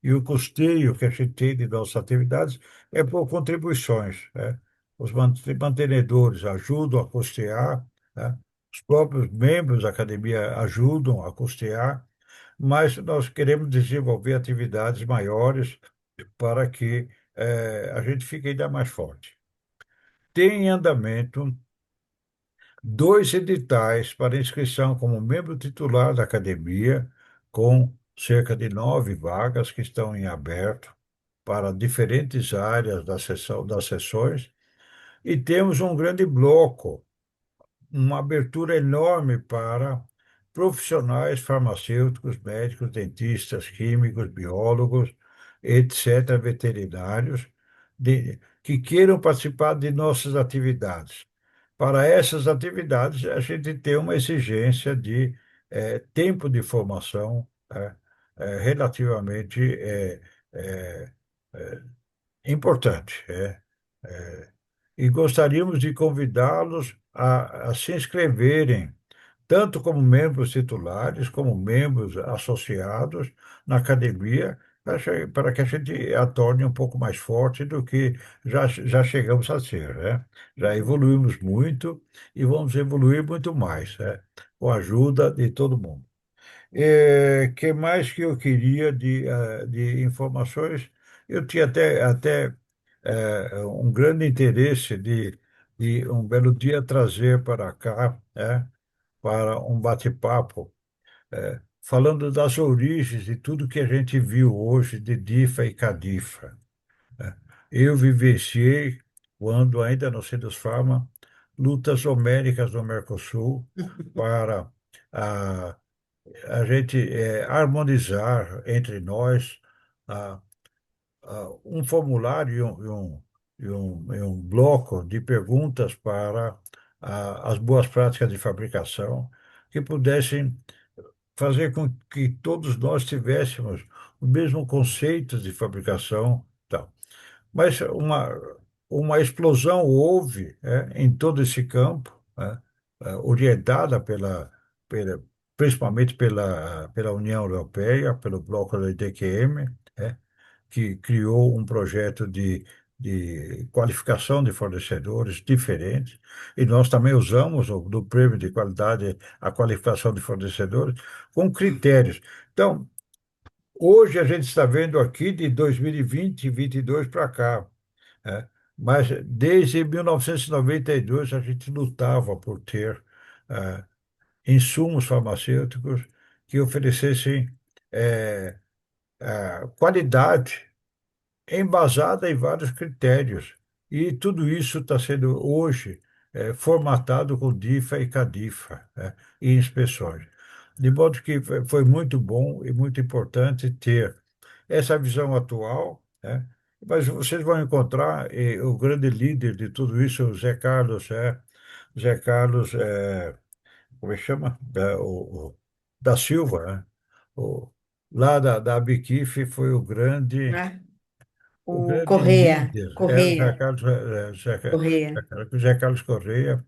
E o custeio que a gente tem de nossas atividades é por contribuições, né? Os mantenedores ajudam a custear, né? Os próprios membros da academia ajudam a custear, mas nós queremos desenvolver atividades maiores para que a gente fique ainda mais forte. Tem em andamento dois editais para inscrição como membro titular da academia, com cerca de 9 vagas que estão em aberto para diferentes áreas das sessões, e temos um grande bloco, uma abertura enorme para profissionais farmacêuticos, médicos, dentistas, químicos, biólogos, etc., veterinários, que queiram participar de nossas atividades. Para essas atividades, a gente tem uma exigência de tempo de formação relativamente eh, importante. E gostaríamos de convidá-los a se inscreverem, tanto como membros titulares, como membros associados na academia, para que a gente a torne um pouco mais forte do que já chegamos a ser, né? Já evoluímos muito e vamos evoluir muito mais, né? Com a ajuda de todo mundo. Que mais que eu queria de informações? Eu tinha até um grande interesse de um belo dia trazer para cá, né, para um bate-papo, falando das origens de tudo que a gente viu hoje de DIFA e CADIFA, né. Eu vivenciei, quando ainda no Sindusfarma, lutas homéricas no Mercosul para a, a gente harmonizar entre nós um formulário e um bloco de perguntas para as boas práticas de fabricação que pudessem fazer com que todos nós tivéssemos o mesmo conceito de fabricação, tal. Mas uma explosão houve, em todo esse campo, orientada pela, principalmente pela União Europeia, pelo bloco da IDQM, que criou um projeto de qualificação de fornecedores diferentes, e nós também usamos do prêmio de qualidade a qualificação de fornecedores com critérios. Então, hoje a gente está vendo aqui de 2020 e 2022 para cá, né? Mas desde 1992 a gente lutava por ter insumos farmacêuticos que oferecessem qualidade embasada em vários critérios. E tudo isso está sendo hoje formatado com DIFA e CADIFA, e inspeções. De modo que foi muito bom e muito importante ter essa visão atual, né? Mas vocês vão encontrar o grande líder de tudo isso, o Zé Carlos, como é que chama? Da Silva, né? O, lá da Biquife foi né? o O grande Correia, líder, era o Correia, Correia. José Carlos Correia,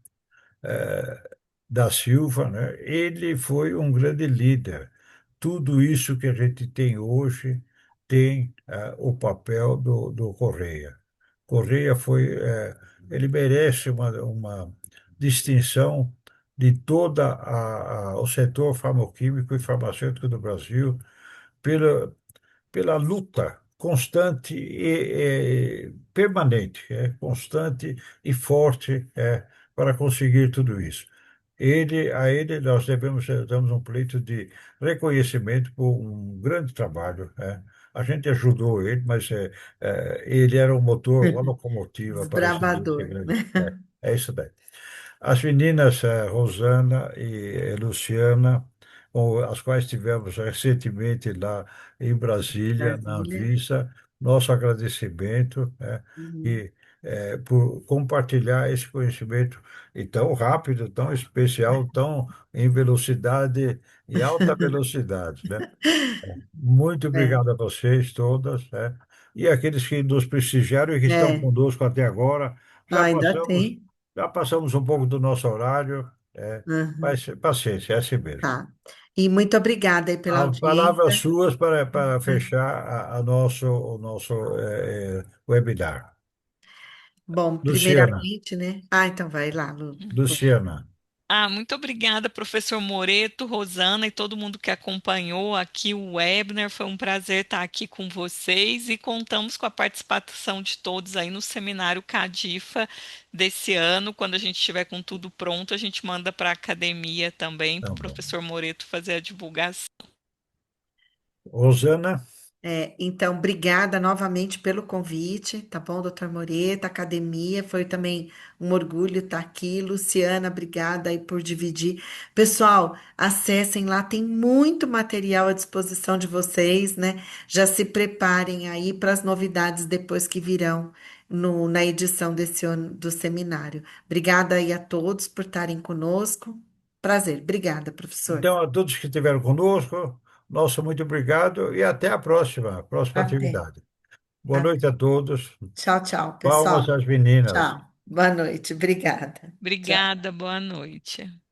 da Silva, né? Ele foi um grande líder. Tudo isso que a gente tem hoje tem o papel do Correia. Correia ele merece uma distinção de toda o setor farmacêutico e farmacêutico do Brasil pela, pela luta constante e permanente, constante e forte, para conseguir tudo isso. A ele nós damos um pleito de reconhecimento por um grande trabalho. A gente ajudou ele, mas ele era o motor, a locomotiva para esse Desbravador. grande. É isso daí. As meninas Rosana e Luciana, com as quais tivemos recentemente lá em Brasília, na Brasília. Anvisa, nosso agradecimento, Uhum. e, por compartilhar esse conhecimento e tão rápido, tão especial, tão em velocidade, em alta velocidade, né? Muito É, obrigado a vocês todas, e aqueles que nos prestigiaram e que estão é. conosco até agora. Já Ainda passamos, tem. já passamos um pouco do nosso horário, Uhum. mas paciência, é assim mesmo. Tá. E muito obrigada aí pela A palavra audiência. suas para fechar o nosso webinar. Bom, Luciana, primeiramente, né? Ah, então vai lá, Lu. Luciana, Ah, muito obrigada, professor Moreto, Rosana e todo mundo que acompanhou aqui o webinar. Foi um prazer estar aqui com vocês e contamos com a participação de todos aí no seminário Cadifa desse ano. Quando a gente estiver com tudo pronto, a gente manda para a academia também, para tá o bom. professor Moreto fazer a divulgação. Rosana, Então, obrigada novamente pelo convite, tá bom, doutor Moreta, academia, foi também um orgulho estar aqui. Luciana, obrigada aí por dividir. Pessoal, acessem lá, tem muito material à disposição de vocês, né? Já se preparem aí para as novidades depois que virão na edição desse ano do seminário. Obrigada aí a todos por estarem conosco. Prazer, obrigada, professor. então, a todos que estiveram conosco, nosso muito obrigado e até a próxima Até, atividade. Boa noite até. a todos. Tchau, tchau, Palmas pessoal. às meninas. Tchau. Boa noite. Obrigada. Tchau. Obrigada, boa noite.